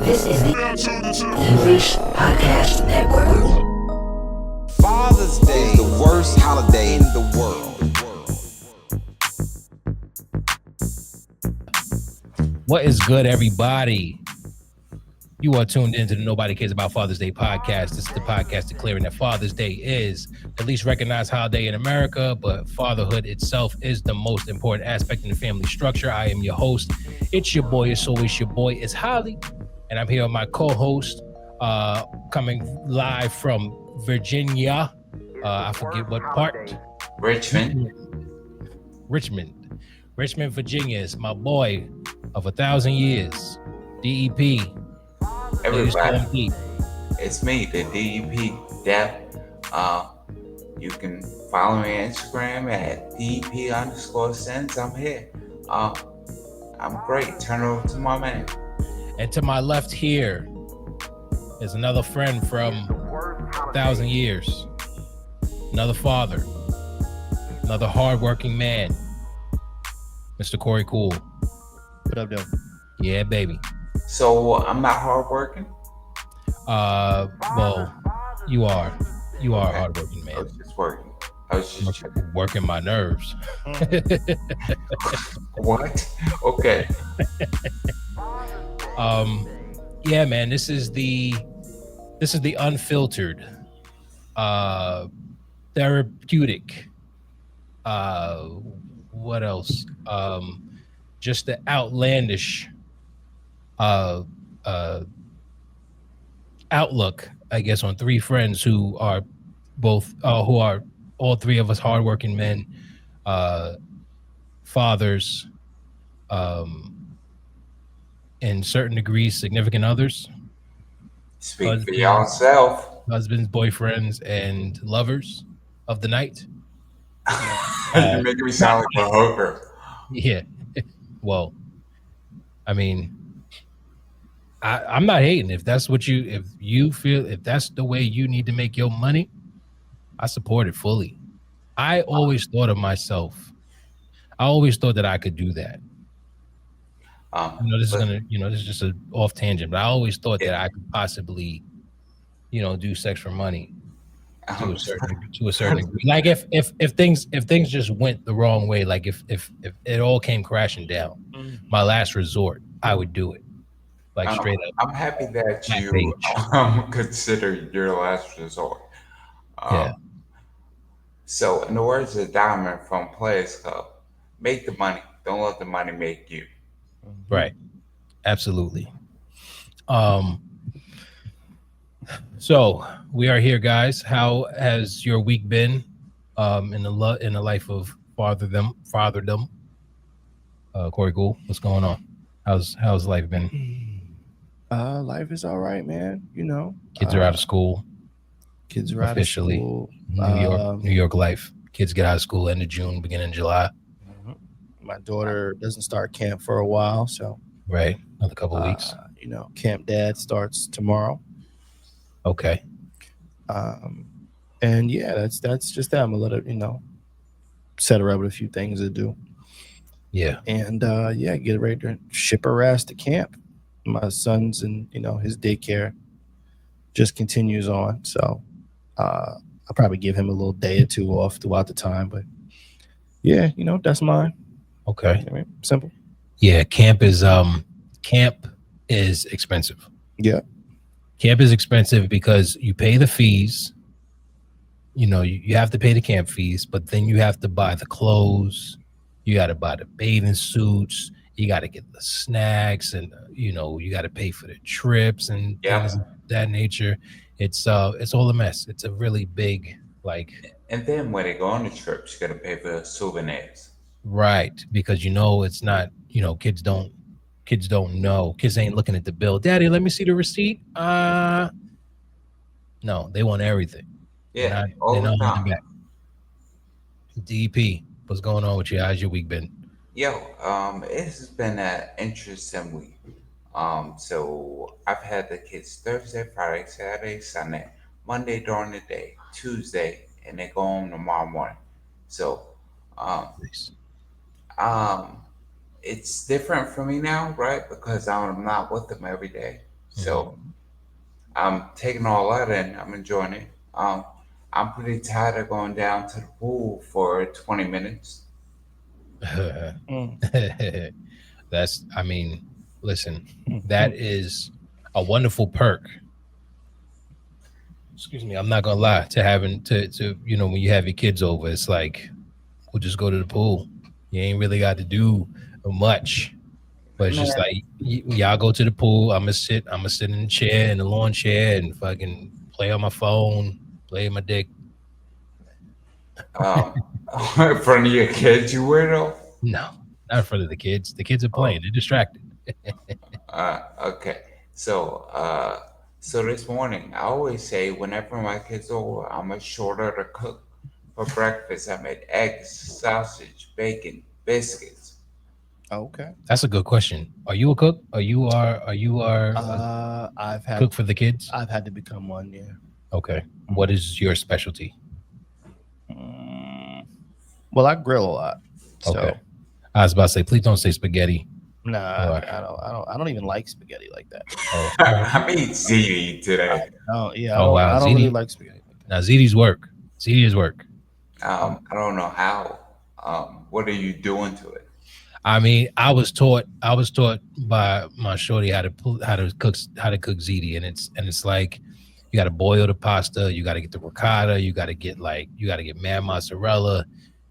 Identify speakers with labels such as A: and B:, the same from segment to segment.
A: This is the Unleash Podcast Network.
B: Father's Day is the worst holiday in the world.
C: What is good, everybody? You are tuned into the Nobody Cares About Father's Day podcast. This is the podcast declaring that Father's Day is the least recognized holiday in America, but fatherhood itself is the most important aspect in the family structure. I am your host. It's your boy. It's always your boy. It's Holly. And I'm here with my co-host, coming live from Virginia. I forget what part.
D: Richmond,
C: Virginia is my boy of 1,000 years. DEP.
D: everybody. It's me, the DEP Dep. You can follow me on Instagram at DEP_sense. I'm here. I'm great. Turn it over to my man.
C: And to my left here is another friend from 1,000 years. Another father. Another hardworking man. Mr. Corey Cool.
E: What up, though?
C: Yeah, baby.
D: So I'm not hardworking.
C: Well, you are. You are a hardworking
D: I
C: man.
D: was just working. I was just checking.
C: Working my nerves.
D: What? Okay.
C: Yeah, man. This is the unfiltered, therapeutic. What else? Just the outlandish outlook, I guess, on three friends who are all three of us hardworking men, fathers, in certain degrees, significant others,
D: Speak for yourself.
C: husbands, boyfriends, and lovers of the night.
D: You're making me sound like a hooker.
C: Yeah. Well, I mean, I'm not hating. If you feel if that's the way you need to make your money, I support it fully. I always thought of myself. I always thought that I could do that. This is just an off tangent, but I always thought that I could possibly, do sex for money to a certain degree. Like if things just went the wrong way, like if it all came crashing down, my last resort, I would do it. Like straight up.
D: I'm happy that you consider your last resort.
C: Yeah.
D: So, in the words of Diamond from Players Club, make the money. Don't let the money make you.
C: Right. Absolutely. So we are here, guys. How has your week been? In the life of fatherdom. Corey Gould, what's going on? How's life been?
E: Life is all right, man.
C: Kids are out of school.
E: Kids are
C: officially.
E: Out of school.
C: New York life. Kids get out of school end of June, beginning of July.
E: My daughter doesn't start camp for a while, so
C: right, another couple of weeks.
E: Camp dad starts tomorrow.
C: Okay.
E: And yeah, that's just that. I'm gonna let her, set her up with a few things to do.
C: Yeah.
E: And get ready to ship her ass to camp. My son's in, his daycare just continues on. So I'll probably give him a little day or two off throughout the time. But yeah, that's mine.
C: Okay.
E: Simple.
C: Yeah, camp is expensive.
E: Yeah.
C: Camp is expensive because you pay the fees. You have to pay the camp fees, but then you have to buy the clothes. You got to buy the bathing suits. You got to get the snacks, and you got to pay for the trips and things of that nature. It's all a mess. It's a really big
D: And then when they go on the trips, you got to pay for the souvenirs.
C: Right, because it's not. Kids don't know. Kids ain't looking at the bill. Daddy, let me see the receipt. No, they want everything.
D: Yeah,
C: they're not holding back. DP, what's going on with you? How's your week been?
D: Yo, it has been an interesting week. So I've had the kids Thursday, Friday, Saturday, Sunday, Monday during the day, Tuesday, and they go home tomorrow morning. So,
C: Nice.
D: it's different for me now, right? Because I'm not with them every day. So I'm taking all that in. I'm enjoying it. I'm pretty tired of going down to the pool for 20 minutes.
C: That's, I mean, listen, that is a wonderful perk. Excuse me, I'm not gonna lie, to having to when you have your kids over, it's like we'll just go to the pool. You ain't really got to do much. But it's just like y'all go to the pool. I'm gonna sit in the chair, in the lawn chair, and fucking play on my phone, play my dick.
D: In front of your kids, you weirdo.
C: No, not in front of the kids. The kids are playing. They're distracted.
D: Okay. So, so this morning, I always say whenever my kids are over, I'm a shorter to cook for breakfast. I made eggs, sausage, bacon, biscuits.
E: Okay.
C: That's a good question. Are you a cook? Are you
E: I've had
C: cook for the kids?
E: I've had to become one. Yeah.
C: Okay. What is your specialty?
E: Well, I grill a lot. So.
C: Okay. I was about to say, please don't say spaghetti.
E: Nah, I don't even like spaghetti like that.
C: Oh,
D: I made ziti today.
E: Oh yeah.
C: wow,
E: I don't really like spaghetti like that.
C: Now ziti's work. Ziti's work.
D: I don't know how. What are you doing to it?
C: I mean, I was taught by my shorty how to cook ziti, and it's like you got to boil the pasta, you got to get the ricotta, you got to get mad mozzarella,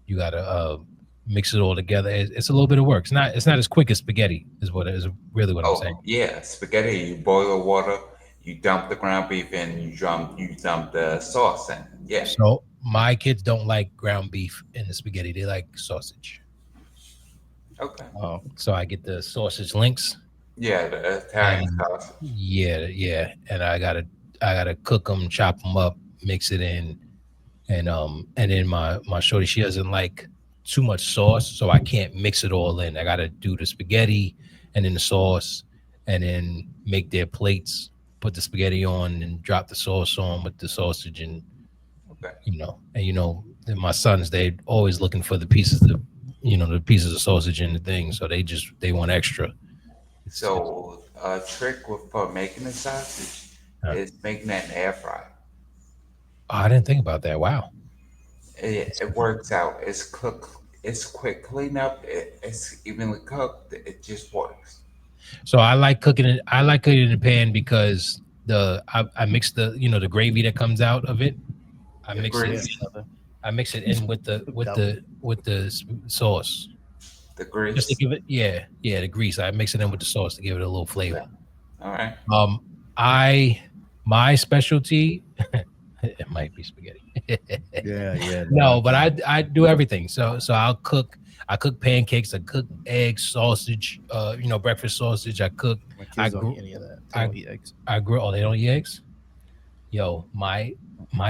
C: you got to mix it all together. It's a little bit of work. It's not as quick as spaghetti. Is really what I'm saying.
D: Yeah, spaghetti. You boil the water, you dump the ground beef in, you dump the sauce in. Yeah.
C: So my kids don't like ground beef in the spaghetti. They like sausage.
D: Okay.
C: Oh, so I get the sausage links.
D: Yeah, the Italian sausage.
C: Yeah, and I gotta cook them, chop them up, mix it in, and then my shorty, she doesn't like too much sauce, so I can't mix it all in. I gotta do the spaghetti and then the sauce, and then make their plates, put the spaghetti on, and drop the sauce on with the sausage, and then my sons, they're always looking for the pieces of the sausage and the thing, so they want extra.
D: So a trick for making the sausage is making that in the air fryer.
C: Oh, I didn't think about that. Wow.
D: It works out. It's quick cleanup. It's evenly cooked. It just works.
C: So I like cooking it. I like cooking in the pan because I mix the gravy that comes out of it. I mix it in with the sauce.
D: The grease.
C: Just to give it, the grease. I mix it in with the sauce to give it a little flavor.
D: All right.
C: My specialty, it might be spaghetti.
E: Yeah.
C: No, but I do everything. So I cook pancakes, I cook eggs, sausage, breakfast sausage. I cook.
E: My kids don't eat any of that. They don't eat eggs.
C: I grill. Oh, they don't eat eggs? Yo, my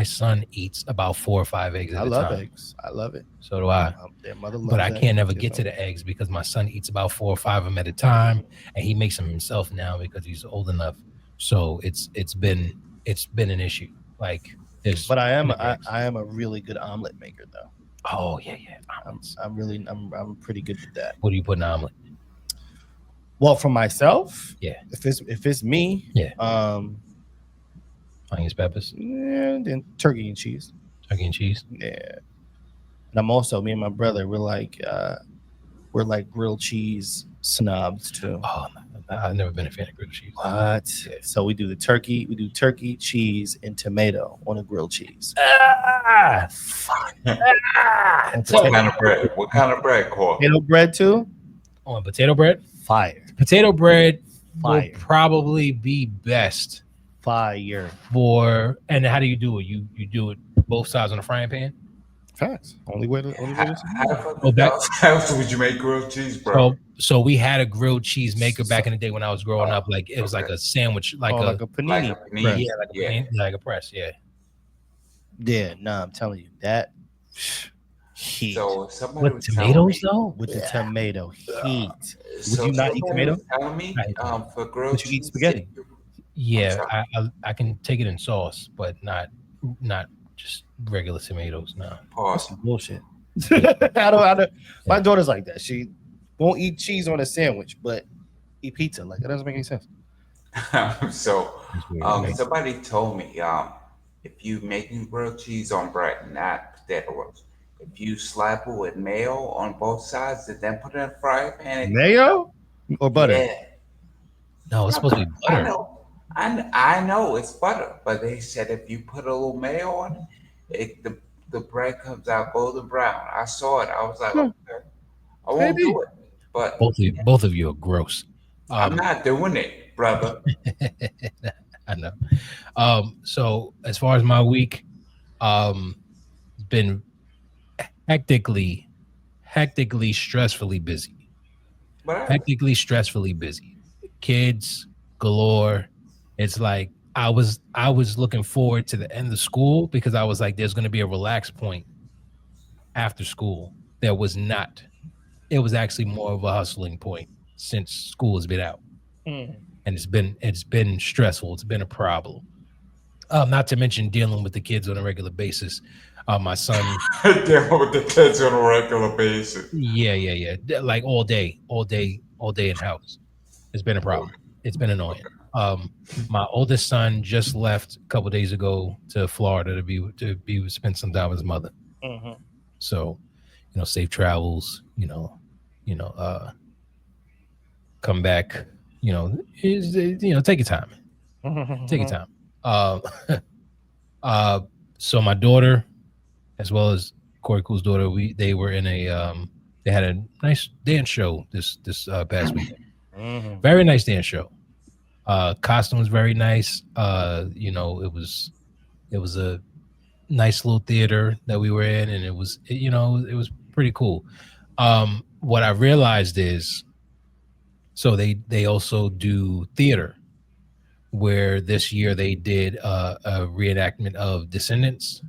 C: son eats about 4 or 5 eggs at a time.
E: I love eggs. I love it.
C: So do I.
E: Their mother loves
C: but I can't never
E: eggs.
C: get to the eggs because my son eats about 4 or 5 of them at a time, and he makes them himself now because he's old enough. So it's been an issue. Like
E: but I am a really good omelet maker though.
C: Oh yeah.
E: I'm pretty good with that.
C: What do you put in an omelet?
E: Well, for myself,
C: yeah.
E: If it's me,
C: yeah. Onions, peppers.
E: Yeah, then turkey and cheese.
C: Turkey and cheese.
E: Yeah. And I'm also, me and my brother, we're like grilled cheese snobs too.
C: Oh, I've never been a fan of grilled cheese.
E: What? Yeah. So we do turkey, cheese, and tomato on a grilled cheese.
D: What kind of bread? What kind of bread, Cole?
E: Potato bread too?
C: On potato bread?
E: Fire.
C: Potato bread will probably be best.
E: Fire.
C: And how do you do it? You do it both sides on a frying pan?
E: Facts. Only way to
D: how else would you make grilled cheese, bro?
C: So we had a grilled cheese maker back in the day when I was growing up. Like it was like a sandwich, like a
E: panini.
C: Yeah, like a press. Yeah.
E: Yeah, I'm telling you that heat.
D: So somebody
C: with tomatoes though?
E: With the tomato heat.
D: So
E: would you not eat tomato?
D: Telling me, for grilled
E: cheese, you eat spaghetti.
C: Yeah, I can take it in sauce, but not just regular tomatoes. No.
E: That's some bullshit. I don't. My daughter's like that. She won't eat cheese on a sandwich, but eat pizza. Like that doesn't make any sense.
D: So,
C: It's weird to me.
D: somebody told me, if you making grilled cheese on bread, not potato roast, if you slap it with mayo on both sides and then put it in a fry pan, it comes out.
E: Mayo or butter?
D: Yeah,
C: No, it's supposed to be
D: I
C: butter.
D: know. I know it's butter, but they said if you put a little mayo on it, the bread comes out golden brown. I saw it. I was like,
E: Huh,
D: okay, I won't
E: maybe.
D: do it, but
C: Both of you are gross.
D: I'm not doing it, brother.
C: I know. So as far as my week, it's been hectically, stressfully busy.
D: But
C: Stressfully busy. Kids galore. It's like I was looking forward to the end of school because I was like, there's gonna be a relax point after school. There was not. It was actually more of a hustling point since school has been out. And it's been stressful. It's been a problem. Not to mention dealing with the kids on a regular basis. My son,
D: dealing with the kids on a regular basis.
C: yeah, like all day in house. It's been a problem. It's been annoying. My oldest son just left a couple days ago to Florida to spend some time with his mother.
E: Mhm.
C: So, safe travels. Come back. Take your time. Take your time. Uh, so my daughter, as well as Corey Cool's daughter, they were in they had a nice dance show this past weekend.
E: Mhm.
C: Very nice dance show. Costume was very nice. It was a nice little theater that we were in, and it was pretty cool. What I realized is, so they also do theater, where this year they did a reenactment of Descendants.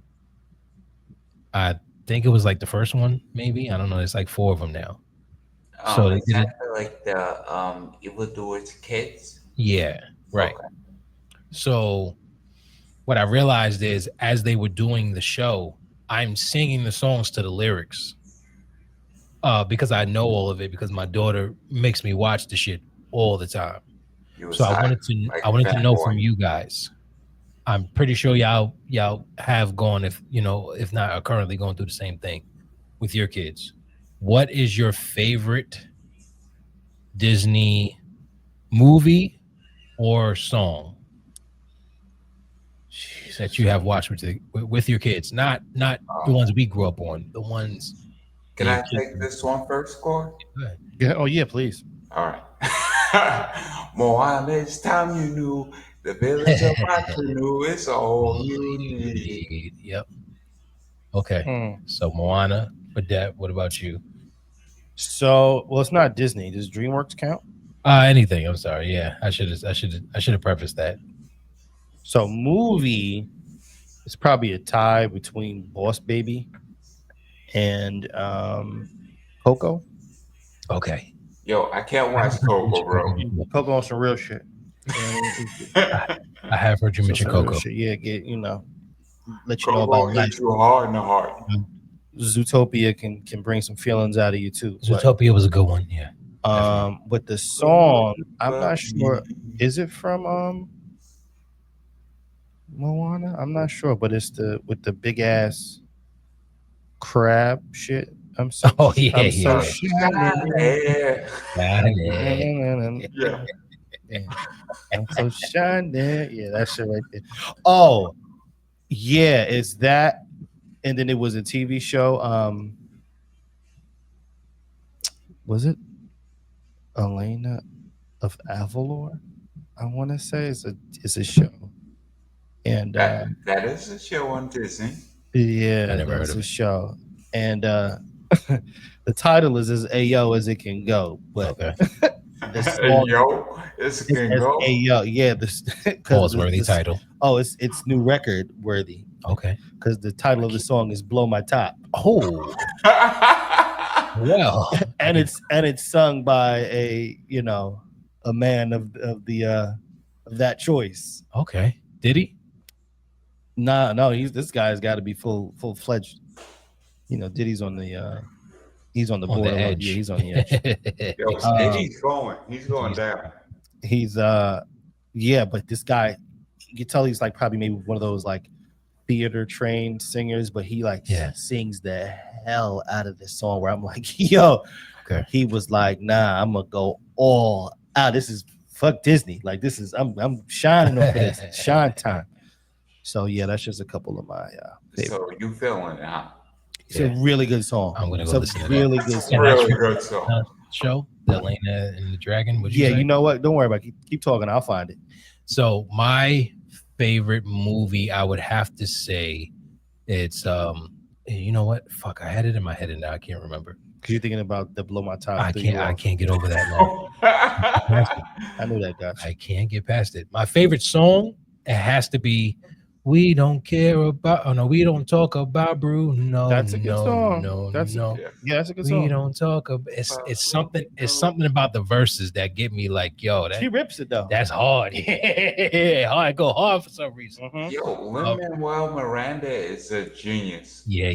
C: I think it was like the first one, maybe. I don't know. It's like 4 of them now. So they
D: Is
C: did
D: that
C: it.
D: like the evildoers kids?
C: Yeah, right.
D: Okay.
C: So what I realized is, as they were doing the show, I'm singing the songs to the lyrics because I know all of it because my daughter makes me watch the shit all the time.
D: You was
C: So
D: hot,
C: I
D: like a
C: wanted to
D: fat
C: know
D: boy.
C: from you guys. I'm pretty sure y'all have gone, if not are currently going through the same thing with your kids. What is your favorite Disney movie or song that you have watched with your kids? Not the
D: Um,
C: ones we grew up on, the ones that
D: can
C: your
D: I
C: kids.
D: take this one first, Corey?
C: Go ahead.
E: Yeah. Oh yeah, please.
D: All right. Moana, it's time you knew the village of my canoe is all you need.
C: Yep. Okay.
E: Hmm.
C: So Moana for that. What about you?
E: So, well, it's not Disney. Does DreamWorks count?
C: Anything. I'm sorry. Yeah, I should have prefaced that.
E: So, movie is probably a tie between Boss Baby and Coco.
C: Okay.
D: Yo, I can't
C: I
D: watch
C: have heard you
D: Coco,
C: mention
D: bro.
E: Coco on some real shit.
C: I, I have heard you mention
E: Some real
C: Coco.
E: shit. Yeah, let you know
D: Coco
E: about life.
D: hit you hard in the heart.
E: Zootopia can bring some feelings out of you too.
C: Zootopia was a good one. Yeah.
E: But the song, I'm not sure. Is it from Moana? I'm not sure, but it's with the big ass crab shit. I'm so
C: Oh yeah,
E: I'm so
C: yeah.
E: shining.
D: Yeah.
E: Yeah.
D: Yeah.
E: I'm so shining. Yeah, that shit right there. Oh, yeah, it's that. And then it was a TV show. Was it Elena of Avalor? I want to say it's a show. And
D: That is a show on Disney.
E: yeah,
C: I never heard
E: that's
C: of
E: a
C: it.
E: show. And the title is as Ayo as it can go, but
C: Okay.
E: the
D: Hey,
E: song
D: yo, it's
E: is
D: can
E: as
D: go.
E: Ayo. Yeah, this because
C: Pause worthy title.
E: oh, it's new record worthy
C: Okay.
E: because the title of the song is "Blow My Top,"
C: Oh well.
E: and it's sung by a man of of that choice.
C: Okay. Did he?
E: Nah, no, this guy's got to be full fledged. Diddy's on the he's on the
C: On the
E: borderline. Yeah,
C: edge.
E: he's on the edge.
D: Yo, Diddy's going. He's going down.
E: He's Yeah, but this guy, you can tell he's like probably maybe one of those like theater trained singers, but he like sings the hell out of this song where I'm like, yo, he was like, nah, I'm gonna go all out. This is fuck Disney. Like this is I'm shining off of this. Shine time. So yeah, that's just a couple of my favorite.
D: So you feeling it, huh?
E: It's a really good song.
C: I'm gonna go listen to
E: really
C: that.
E: good
D: It's a
E: song.
D: really good song.
C: Show the Elena and the Dragon.
E: Yeah, you know what? Don't worry about it. Keep talking. I'll find it.
C: So my favorite movie, I would have to say, it's you know what? Fuck, I had it in my head and now I can't remember.
E: Because you're thinking about the Blow My Top.
C: I can't get over that now.
E: I know that, guy.
C: I can't get past it. My favorite song, it has to be "We Don't Care About." Oh no, we don't talk about Bruno.
E: That's a good song.
C: No,
E: that's
C: no.
E: that's a good song.
C: We don't talk about. It's something. It's something about the verses that get me like, yo,
E: she rips it though.
C: That's hard. Yeah, hard. Go hard for some reason.
E: Mm-hmm.
D: Yo, Lin-Manuel Miranda is a genius.
C: Yeah.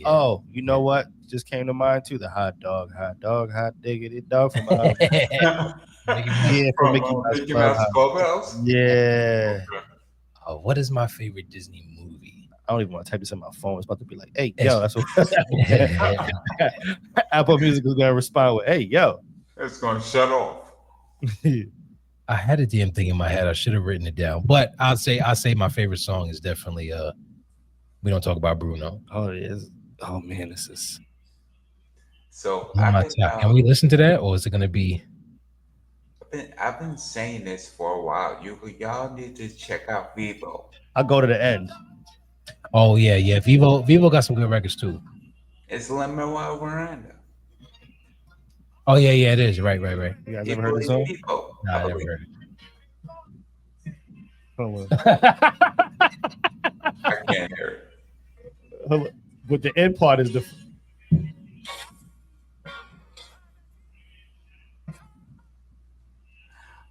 E: Oh, you know what? Just came to mind too. The hot dog, hot diggity dog from from Mickey Mouse Clubhouse. Yeah.
C: Okay. What is my favorite Disney movie?
E: I don't even want to type this in my phone. It's about to be like, hey, yo, that's what Apple Music is gonna respond with, hey, yo.
D: It's gonna shut off.
C: I had a damn thing in my head. I should have written it down. But I'll say my favorite song is definitely We Don't Talk About Bruno.
E: Oh, it is. Oh man, this is
D: so
C: can we listen to that, or is it gonna be?
D: I've been saying this for a while. Y'all need to check out Vivo.
E: I'll go to the end.
C: Oh yeah. Vivo got some good records too.
D: It's Lin-Manuel Miranda.
C: Oh yeah, it is. Right.
E: You guys ever heard this song?
C: No, I never heard
E: it.
D: I can't hear it.
E: But the end part is the.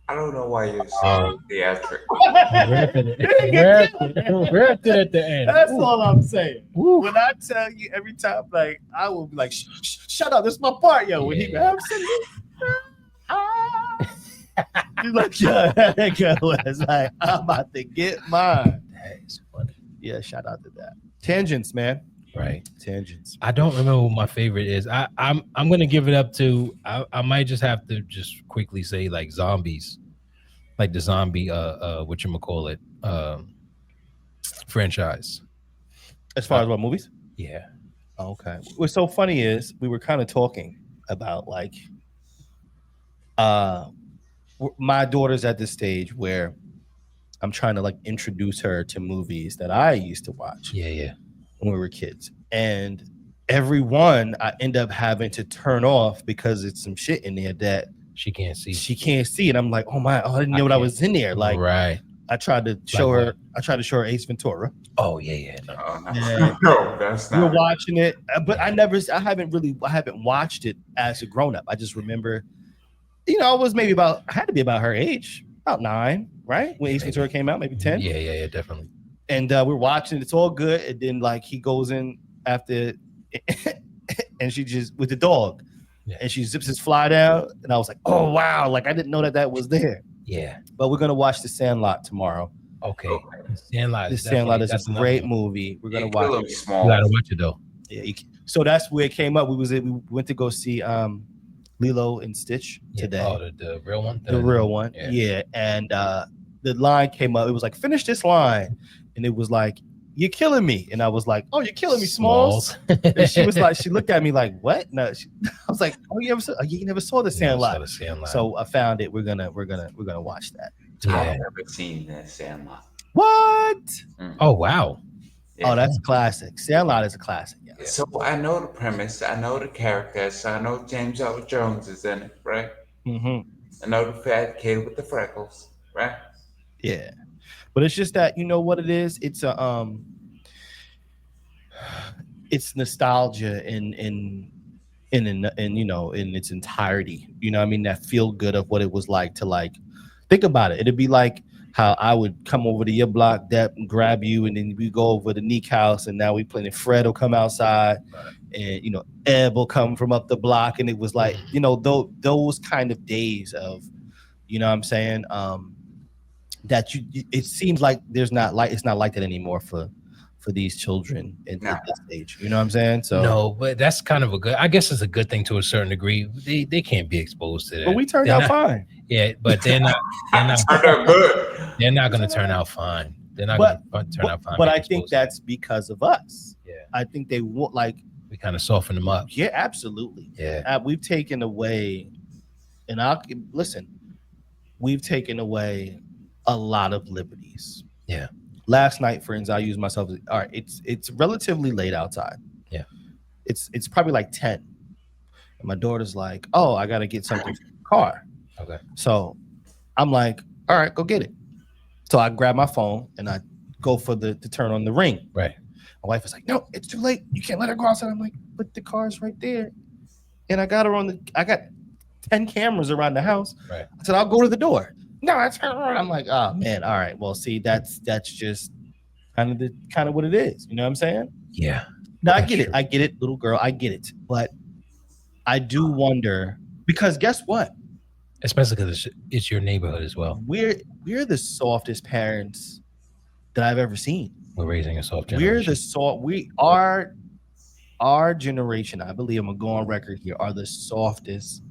D: I don't know why you're so theatrical.
C: Wrapped it at the end.
E: That's all I'm saying. When I tell you every time, like I will be like, shut up, this is my part, yo. When he grabs it, he's like, yo, that guy was like, I'm about to get mine.
C: That is funny.
E: Yeah, shout out to that. Tangents, man.
C: Right.
E: Tangents.
C: I don't remember what my favorite is. I'm gonna give it up to I might just have to just quickly say like zombies. Like the zombie whatchamacallit franchise.
E: As far as what movies?
C: Yeah.
E: Okay. What's so funny is we were kind of talking about like my daughter's at this stage where I'm trying to like introduce her to movies that I used to watch.
C: Yeah.
E: When we were kids. And every one I end up having to turn off because it's some shit in there that
C: she can't see.
E: She can't see. And I'm like, oh my, I didn't know what I was in there. Like,
C: right.
E: I tried to show her. I tried to show her Ace Ventura.
C: Oh yeah.
D: No, that's not.
E: We're watching it, but I haven't watched it as a grown up. I just remember, I was I had to be about her age, about 9, right? When Ace Ventura came out, maybe 10.
C: Yeah, definitely.
E: And we're watching. It's all good. And then like he goes in after, and she just with the dog. Yeah. And she zips his fly down, and I was like, "Oh wow!" Like I didn't know that was there.
C: Yeah.
E: But we're gonna watch The Sandlot tomorwer.
C: Okay. Sandlot.
E: The Sandlot is a great movie. We're gonna watch it.
C: You gotta watch it though.
E: Yeah. So that's where it came up. We went to go see Lilo and Stitch today.
C: Oh, the real one.
E: The real one. Yeah. And the line came up. It was like, "Finish this line," and it was like, "You're killing me," and I was like, "Oh, you're killing me, Smalls." And she was like, she looked at me like, "What?" No, I was like, "Oh, you never saw The Sandlot?" So I found it. We're gonna watch that.
D: I've never seen The Sandlot.
E: What?
C: Oh wow.
E: Yeah. Oh, that's a classic. Sandlot is a classic. Yeah.
D: So I know the premise. I know the characters. I know James Earl Jones is in it, right?
E: Mm-hmm.
D: I know the fat kid with the freckles, right?
E: Yeah. But it's just that what it is. It's it's nostalgia in its entirety. You know what I mean? That feel good of what it was like to like think about it. It'd be like how I would come over to your block, Depp, and grab you, and then we go over to Neek house, and now we playing. Fred will come outside, and Eb will come from up the block, and it was like those kind of days of, what I'm saying. that it seems like it's not like that anymore for these children at
D: No.
E: this age. You know what I'm saying? So
C: No, but that's kind of a good. I guess it's a good thing to a certain degree. They can't be exposed to that.
E: but we turned
C: They're
E: out
C: not,
E: fine.
C: Yeah, but they're not. They're not.
D: Turned out good.
C: They're not going to turn out fine. They're not
E: But
C: going to turn out fine.
E: but
C: being
E: I think
C: exposed to that.
E: that's because of us.
C: Yeah.
E: I think they want like
C: We kind of soften them up.
E: yeah, absolutely.
C: Yeah.
E: We've taken away, and listen, we've taken away a lot of liberties.
C: Yeah.
E: Last night, friends, I used myself. All right, it's relatively late outside.
C: Yeah.
E: It's probably like 10. And my daughter's like, "Oh, I gotta get something from the car."
C: Okay.
E: So I'm like, "All right, go get it." So I grab my phone and I go for to turn on the ring.
C: Right.
E: My wife is like, "No, it's too late. You can't let her go outside." I'm like, "But the car's right there." And I got her I got 10 cameras around the house.
C: Right.
E: I said, "I'll go to the door." No, that's her. I'm like, "Oh man, all right. Well, see, that's just kind of what it is." You know what I'm saying?
C: Yeah.
E: No, I
C: That's
E: get it.
C: true.
E: I get it, little girl. I get it. But I do wonder because guess what?
C: Especially because it's your neighborhood as well.
E: We're the softest parents that I've ever seen.
C: We're raising a soft generation.
E: We are our generation, I believe, I'm gonna go on record here, are the softest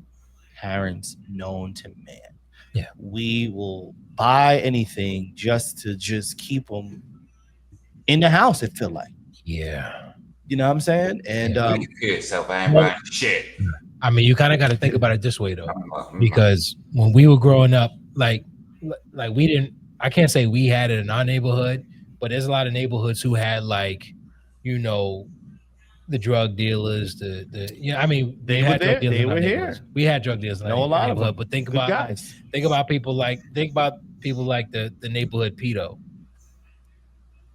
E: parents known to man.
C: Yeah.
E: We will buy anything just to keep them in the house, it feel like.
C: Yeah.
E: You know what I'm saying? And
D: Look at yourself. I ain't buying shit.
C: I mean, you kind of got to think about it this way though,
D: Mm-hmm.
C: because when we were growing up, like we didn't. I can't say we had it in our neighborhood, but there's a lot of neighborhoods who had like, you know, the drug dealers, I mean,
E: They
C: we
E: were
C: had drug
E: there.
C: dealers
E: They
C: in our
E: were here.
C: neighborhoods. We had drug dealers in
E: know a
C: our
E: lot of
C: neighborhood,
E: them.
C: but think
E: Good
C: about
E: guys.
C: people like the neighborhood pedo.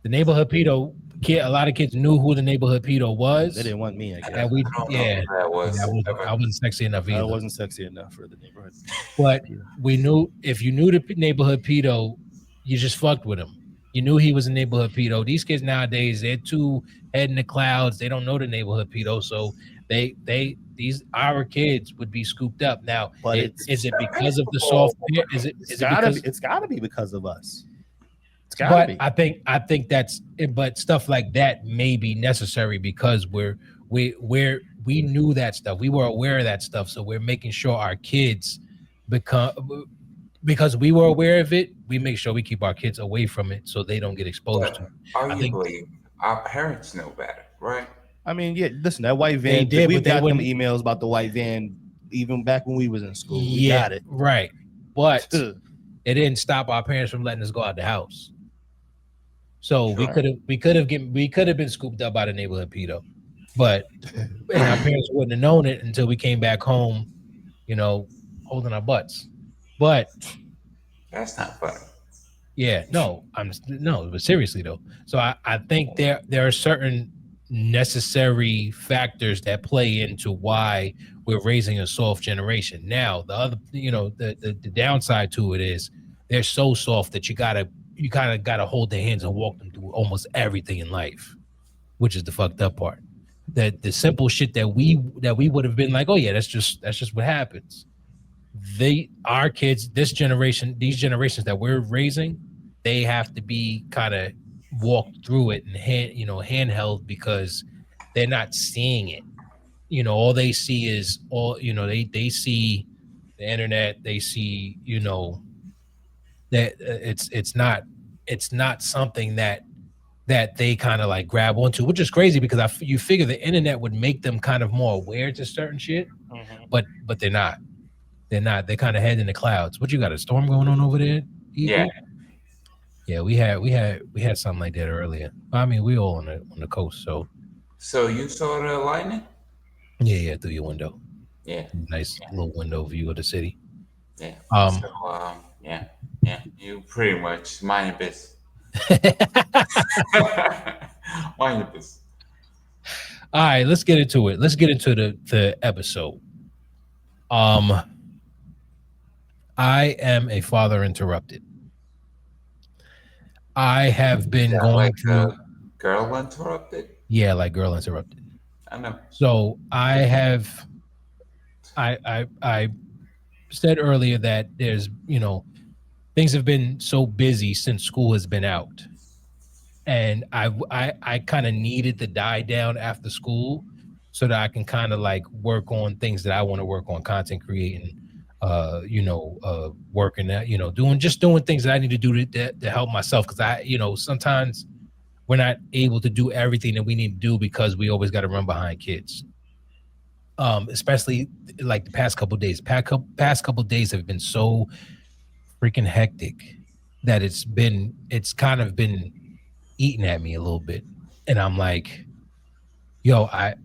C: The neighborhood pedo kid. A lot of kids knew who the neighborhood pedo was.
E: They didn't want me, I guess.
C: And we,
D: I don't know
C: yeah,
D: who that was.
C: I wasn't sexy enough either.
E: I wasn't sexy enough for the neighborhood.
C: But we knew if you knew the neighborhood pedo, you just fucked with him. You knew he was a neighborhood pedo. These kids nowadays, they're too head in the clouds. They don't know the neighborhood pedo, so our kids would be scooped up. Now,
E: But
C: is it because of the soft? Is it because?
E: It's gotta be because of us. It's gotta
C: But
E: be.
C: I think that's. But stuff like that may be necessary because we knew that stuff. We were aware of that stuff, so we're making sure our kids because we were aware of it. We make sure we keep our kids away from it so they don't get exposed to it.
D: Arguably, our parents know better, right?
E: I mean, yeah. Listen, that white van.
C: They did,
E: we
C: but they
E: got them
C: wouldn't-
E: emails about the white van even back when we was in school. We got it.
C: Right. But it didn't stop our parents from letting us go out the house. So
E: Sure.
C: we could have been scooped up by the neighborhood pedo, but and our parents wouldn't have known it until we came back home, you know, holding our butts. But
D: That's not funny.
C: yeah, but seriously though. So I think there are certain necessary factors that play into why we're raising a soft generation. Now, the other, the downside to it is they're so soft that you kind of gotta hold their hands and walk them through almost everything in life, which is the fucked up part. That the simple shit that we would have been like, oh yeah, that's just what happens. Our kids, these generations that we're raising, they have to be kind of walked through it and handheld because they're not seeing it. All they see is they see the internet. They see that it's not something that they kind of like grab onto, which is crazy because you figure the internet would make them kind of more aware to certain shit, but they're not. They're not. They're kind of head in the clouds. What, you got a storm going on over there?
D: Yeah.
C: Yeah, we had something like that earlier. I mean, we all on the coast, so.
D: So you saw the lightning?
C: Yeah, through your window.
D: Yeah.
C: Nice little window view of the city.
D: Yeah.
C: Yeah.
D: You pretty much mind your business. Mind your business.
C: All right, let's get into it. Let's get into the episode. I am a father interrupted. I have been going
D: like
C: through
D: girl interrupted.
C: Yeah, like girl interrupted.
D: I know.
C: So I said earlier that there's things have been so busy since school has been out, and I kind of needed to die down after school so that I can kind of like work on things that I want to work on, content creating, working at, doing things that I need to do to help myself. Cause sometimes we're not able to do everything that we need to do because we always got to run behind kids. Especially like the past couple of days, past couple of days have been so freaking hectic that it's kind of been eating at me a little bit. And I'm like, yo, I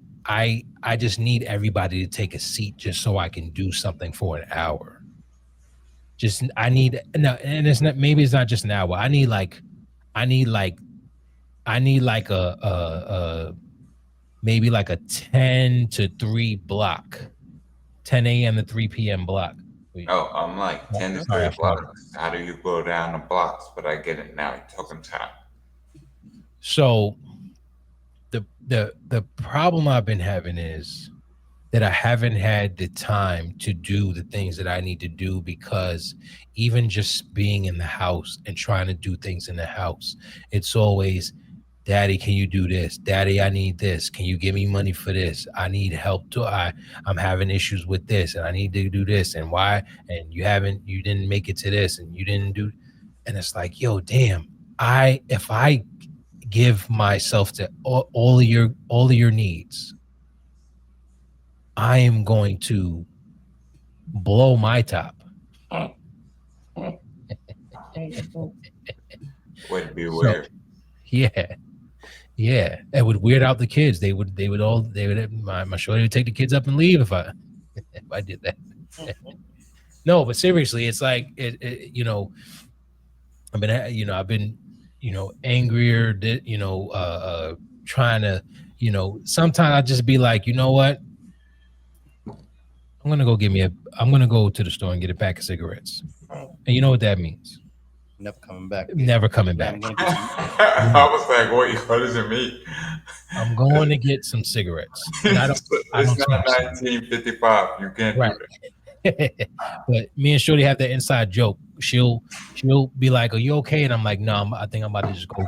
C: just need everybody to take a seat just so I can do something for an hour. Just I need no, and it's not, maybe it's not just an hour. I need like I need like a maybe like a 10 to 3 block. 10 a.m. to 3 p.m. block. Wait,
D: Oh, I'm like 10 to
C: sorry,
D: 3
C: I farted.
D: blocks. How do you go down the blocks? But I get it now. You're talking time.
C: So the problem I've been having is that I haven't had the time to do the things that I need to do, because even just being in the house and trying to do things in the house, it's always, Daddy, can you do this? Daddy, I need this. Can you give me money for this? I need help too. I'm having issues with this and I need to do this. And why? And you didn't make it to this and you didn't do. And it's like, yo, damn, if I give myself to all of your needs, I am going to blow my top.
D: Would be
C: So,
D: weird.
C: yeah. It would weird out the kids. My shorty would take the kids up and leave if I did that. No, but seriously, it's like I've been angrier, trying to, sometimes I just be like, you know what? I'm gonna go to the store and get a pack of cigarettes. And you know what that means?
E: Never coming back.
C: Never coming
E: Yeah,
C: back.
E: I'm gonna get some.
D: I was like, wait, what does it mean?
C: I'm going to get some cigarettes. And I don't
D: It's not
C: smoke cigarettes.
D: 1955. You can't
C: Right.
D: do that.
C: But me and Shorty have that inside joke. She'll be like, "Are you okay?" And I'm like, "No, I think I'm about to just go.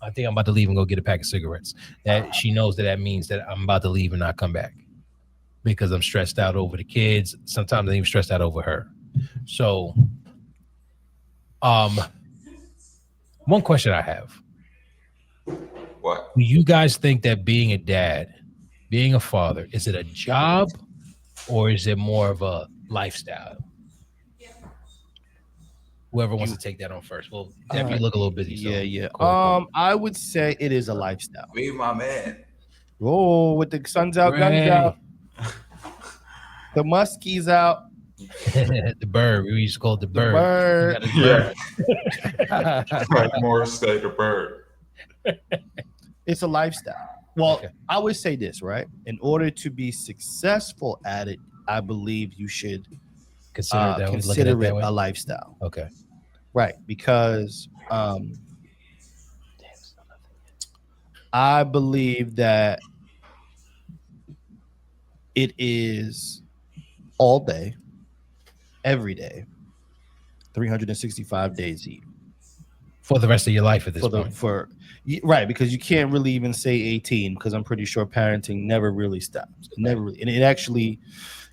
C: I think I'm about to leave and go get a pack of cigarettes." That she knows that means that I'm about to leave and not come back, because I'm stressed out over the kids. Sometimes I'm even stressed out over her. So, one question I have:
D: What?
C: do you guys think that being a dad, being a father, is it a job or is it more of a lifestyle? Whoever wants to take that on first. Well, Deb, you look a little busy.
E: Yeah.
C: Cool.
E: I would say it is a lifestyle.
D: Be my man.
E: Oh, with the sun's out, guns
C: Ray.
E: out, the muskies out.
C: The bird. We used to call it the bird.
E: bird.
C: You got
D: Yeah.
C: a bird.
D: Like Morris State the bird.
E: It's a lifestyle. Well,
C: Okay.
E: I would say this, right? In order to be successful at it, I believe you should
C: Consider it that way. Look at
E: consider
C: it that
E: it
C: way.
E: a lifestyle,
C: Okay.
E: right? Because I believe that it is all day, every day, 365 days a year.
C: For the rest of your life at this point.
E: Right, because you can't really even say 18, because I'm pretty sure parenting never really stops. And it actually,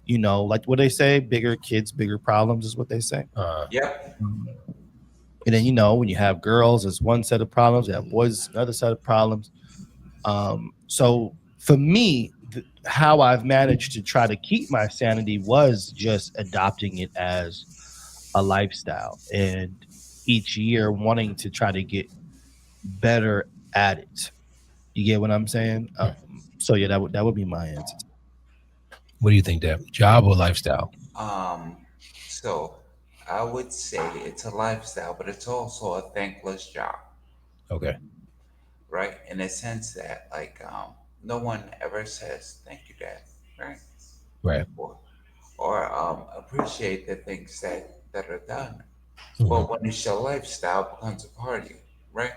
E: like what they say, bigger kids, bigger problems is what they say.
D: Yep.
E: And then when you have girls, it's one set of problems. You have boys, another set of problems. So for me, how I've managed to try to keep my sanity was just adopting it as a lifestyle, and each year wanting to try to get better at it. You get what I'm saying? So yeah, that would be my answer.
C: What do you think, Deb? Job or lifestyle?
D: So I would say it's a lifestyle, but it's also a thankless job,
C: Okay.
D: right? In the sense that, like, no one ever says thank you, Dad, right?
C: Right.
D: Or appreciate the things that are done.
C: Mhm.
D: But when it's your lifestyle, it becomes a part of you, right?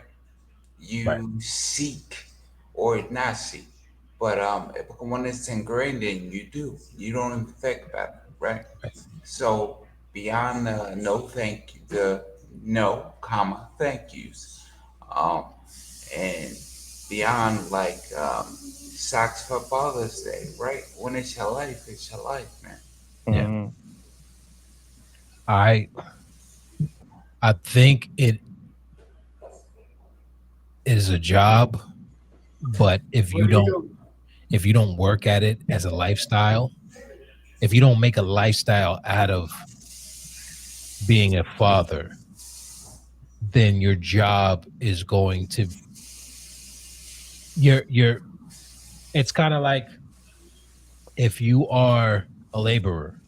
D: You
C: Right.
D: seek or not seek, but when it's ingrained in you, you don't even think about it, right?
C: Right.
D: So beyond no thank you, no, comma, thank yous. Um, and beyond like socks for Father's Day, right? When it's your life, it's your life, man.
C: Yeah.
E: Mhm.
C: I think it is a job, but if you don't work at it as a lifestyle, if you don't make a lifestyle out of being a father, then your job is going to you're it's kind of like if you are a laborer,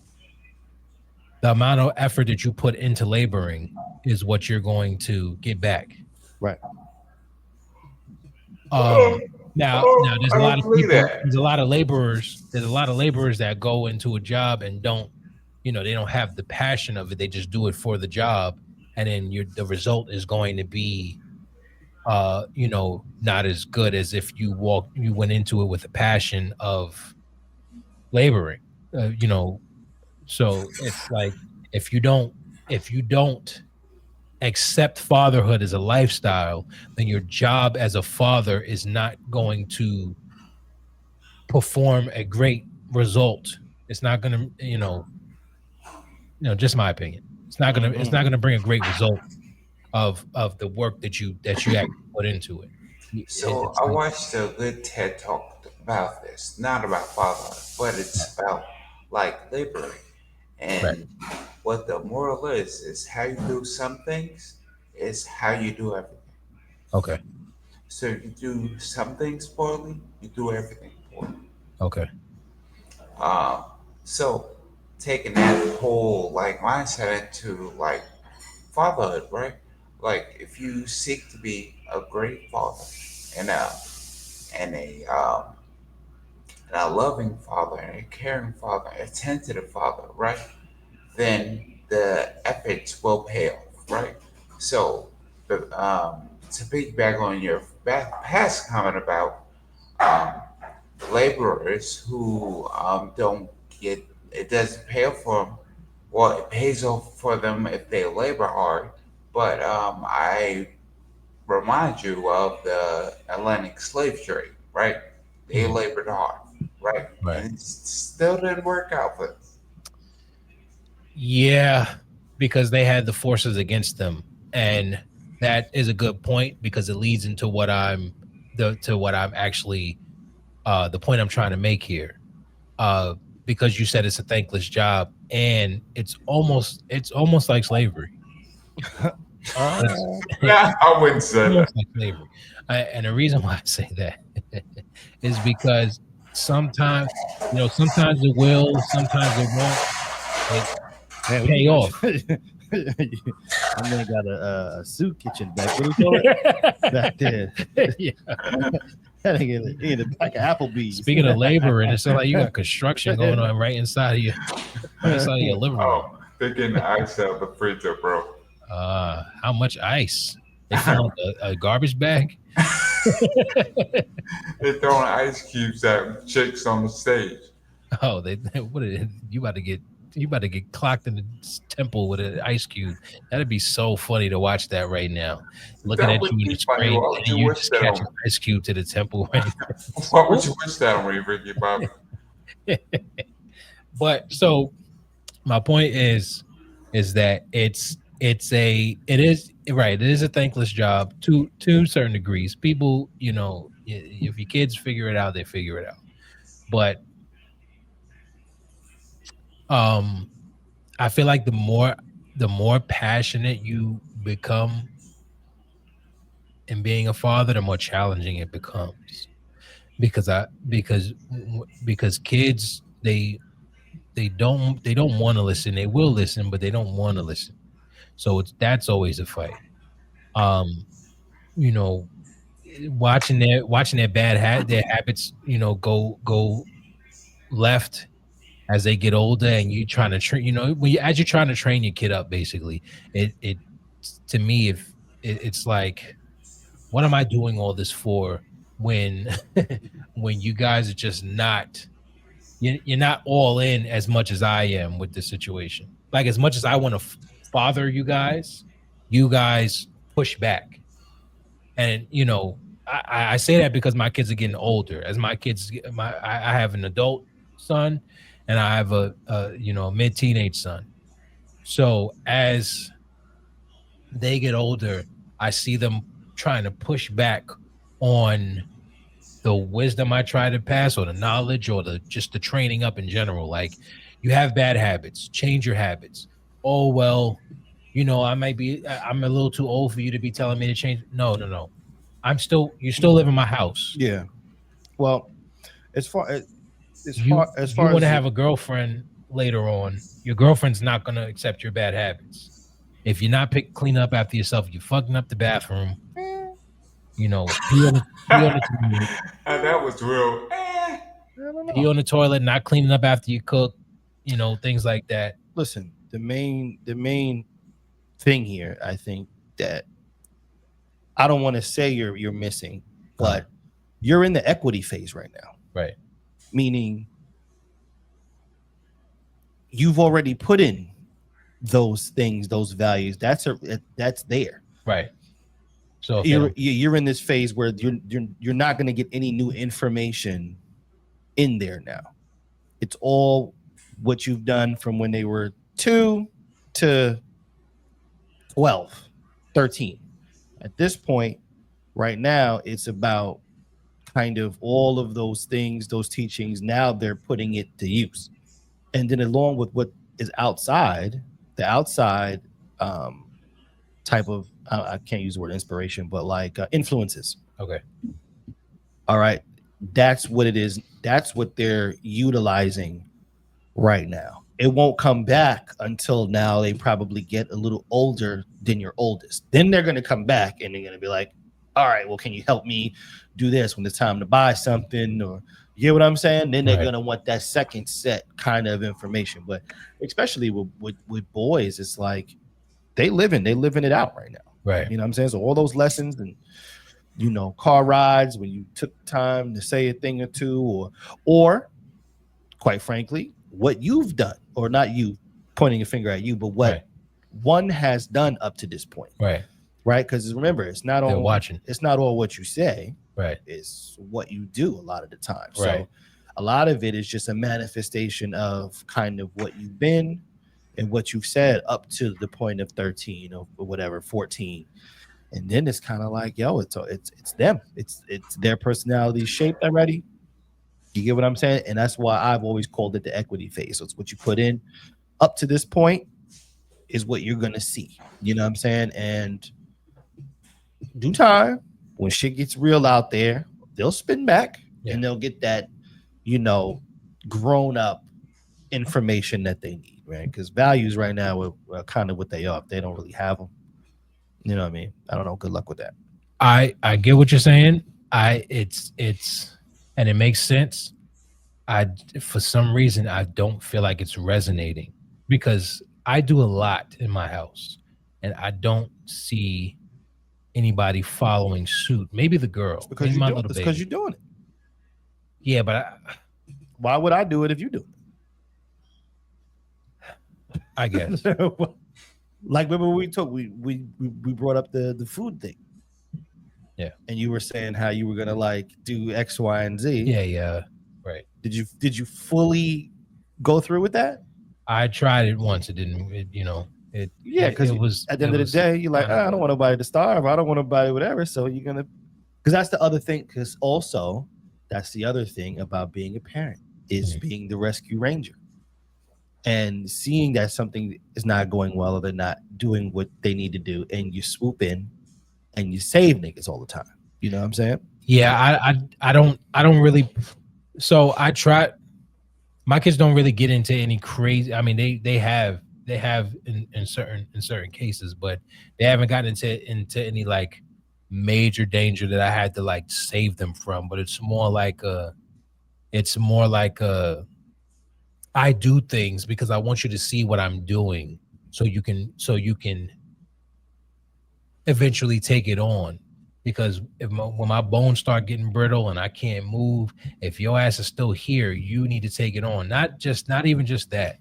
C: the amount of effort that you put into laboring is what you're going to get back.
E: Right.
C: Um now there's
D: I
C: a lot
D: don't
C: of
D: believe
C: people,
D: that.
C: there's a lot of laborers that go into a job and don't, they don't have the passion of it. They just do it for the job, and then the result is going to be not as good as if you went into it with the passion of laboring. So it's like if you don't if you don't accept fatherhood as a lifestyle, then your job as a father is not going to perform a great result. It's not going to, just my opinion. It's not
E: Mhm.
C: going to bring a great result of the work that you actually put into it.
D: So
C: It's
D: I
C: like
D: watched a good TED talk about this, not about fatherhood, but it's about like laboring.
C: right.
D: And what the moral is how you do some things is how you do everything.
C: Okay.
D: So you do some things poorly, you do everything poorly.
C: Okay.
D: Um, so taking that whole like mindset into like fatherhood, right? Like if you seek to be a great father and a and a um, and a loving father and a caring father, a attentive father, right? Then the efforts will pay off, right? So to piggyback on your past comment about um, laborers who don't get it doesn't pay off for them. Well, it pays off for them if they labor hard, but I remind you of the Atlantic slave trade, right? They
C: Mhm.
D: labored hard, right?
C: Right.
D: And it still didn't work out for them.
C: Yeah, because they had the forces against them, and that is a good point because it leads into what I'm actually the point I'm trying to make here. Uh, because you said it's a thankless job, and it's almost like slavery. It's
E: Uh,
D: Nah, I wouldn't say that.
C: almost like slavery, and the reason why I say that is because sometimes sometimes it will, sometimes it won't. It
E: man,
C: pay
E: you
C: off.
E: my man got a soup kitchen back. What do you call it back there?
C: Yeah.
E: That nigga in the back of Applebee's.
C: Speaking of labor, and it sounds like you got construction going on right inside of your living room.
D: Oh, they're getting the ice out of the freezer, bro.
C: How much ice? They found a garbage bag.
D: They're throwing ice cubes at chicks on the stage.
C: Oh, what? You about to get clocked in the temple with an ice cube. That'd be so funny to watch that right now. Looking
D: That
C: at
D: would
C: you in
D: be
C: the
D: funny.
C: screen,
D: Why would
C: and
D: you
C: you
D: wish
C: just
D: that
C: catch
D: on
C: an
D: me?
C: ice cube to the temple right
D: Why would
C: now.
D: you wish that on me, Ricky Bobby?
C: But so my point is that it is right. It is a thankless job to certain degrees. People, if your kids figure it out, they figure it out. But um, I feel like the more passionate you become in being a father, the more challenging it becomes. Because kids they don't want to listen. They will listen, but they don't want to listen. So that's always a fight. Um, you know, watching their their habits, go left as they get older, and you trying to train, as you're trying to train your kid up, basically, it to me, if it's like, what am I doing all this for when when you guys are just not you're not all in as much as I am with the situation. Like as much as I want to father you guys, you guys push back. And I say that because my kids are getting older. As my kids, I have an adult son, and I have a mid-teenage son. So as they get older, I see them trying to push back on the wisdom I try to pass, or the knowledge, or just the training up in general. Like, you have bad habits, change your habits. Oh, well, I'm a little too old for you to be telling me to change. No. You still live in my house.
E: Yeah. Well, as far as
C: You want to
E: as
C: have a girlfriend later on. Your girlfriend's not going to accept your bad habits. If you're not clean up after yourself, you're fucking up the bathroom. Pee on the toilet.
D: That was real.
C: Pee on the toilet, not cleaning up after you cook. Things like that.
E: Listen, the main thing here, I think, that I don't want to say you're missing, but you're in the equity phase right now.
C: Right.
E: Meaning you've already put in those things, those values. That's there.
C: Right. So
E: you're in this phase where you're not going to get any new information in there now. It's all what you've done from when they were 2 to 12, 13. At this point, right now, it's about kind of all of those things, those teachings. Now they're putting it to use. And then along with what is outside, the outside type of, I can't use the word inspiration, but like influences.
C: Okay.
E: All right. That's what it is. That's what they're utilizing right now. It won't come back until now they probably get a little older than your oldest. Then they're going to come back and they're going to be like, all right, well, can you help me do this when it's time to buy something? Or you get what I'm saying? Then they're going to want that second set kind of information. But especially with boys, it's like they living it out right now.
C: Right.
E: You know what I'm saying? So all those lessons and, car rides when you took time to say a thing or two, or quite frankly, what you've done, or not you pointing a finger at you, but what one has done up to this point.
C: Right.
E: Right. Because remember, it's not all watching. It's not all what you say.
C: Right.
E: It's what you do a lot of the time.
C: Right.
E: So a lot of it is just a manifestation of kind of what you've been and what you've said up to the point of 13 or whatever, 14. And then it's kind of like, yo, it's them. It's their personality shaped already. You get what I'm saying? And that's why I've always called it the equity phase. So it's what you put in up to this point is what you're going to see. You know what I'm saying? And due time, when shit gets real out there, they'll spin back and they'll get that, grown up information that they need, right? Because values right now are kind of what they are. They don't really have them. You know what I mean? I don't know. Good luck with that.
C: I get what you're saying. It's and it makes sense. For some reason, I don't feel like it's resonating because I do a lot in my house and I don't see anybody following suit. Maybe the girl.
E: Because you're doing it.
C: Yeah, but
E: why would I do it if you do
C: it? I guess.
E: Like remember we brought up the food thing.
C: Yeah.
E: And you were saying how you were gonna like do X, Y, and Z.
C: Yeah. Right.
E: Did you fully go through with that?
C: I tried it once. It didn't.
E: Because it was at the end of the day, you're like, I don't want nobody to starve. I don't want nobody whatever. So you're gonna, because that's the other thing. Because also, that's the other thing about being a parent is being the rescue ranger. And seeing that something is not going well or they're not doing what they need to do, and you swoop in and you save niggas all the time. You know what I'm saying?
C: Yeah, I don't really. So I try. My kids don't really get into any crazy. I mean, they have in certain cases, but they haven't gotten into any like major danger that I had to like save them from. But it's more like I do things because I want you to see what I'm doing so you can eventually take it on. Because when my bones start getting brittle and I can't move, if your ass is still here, you need to take it on. Not even just that,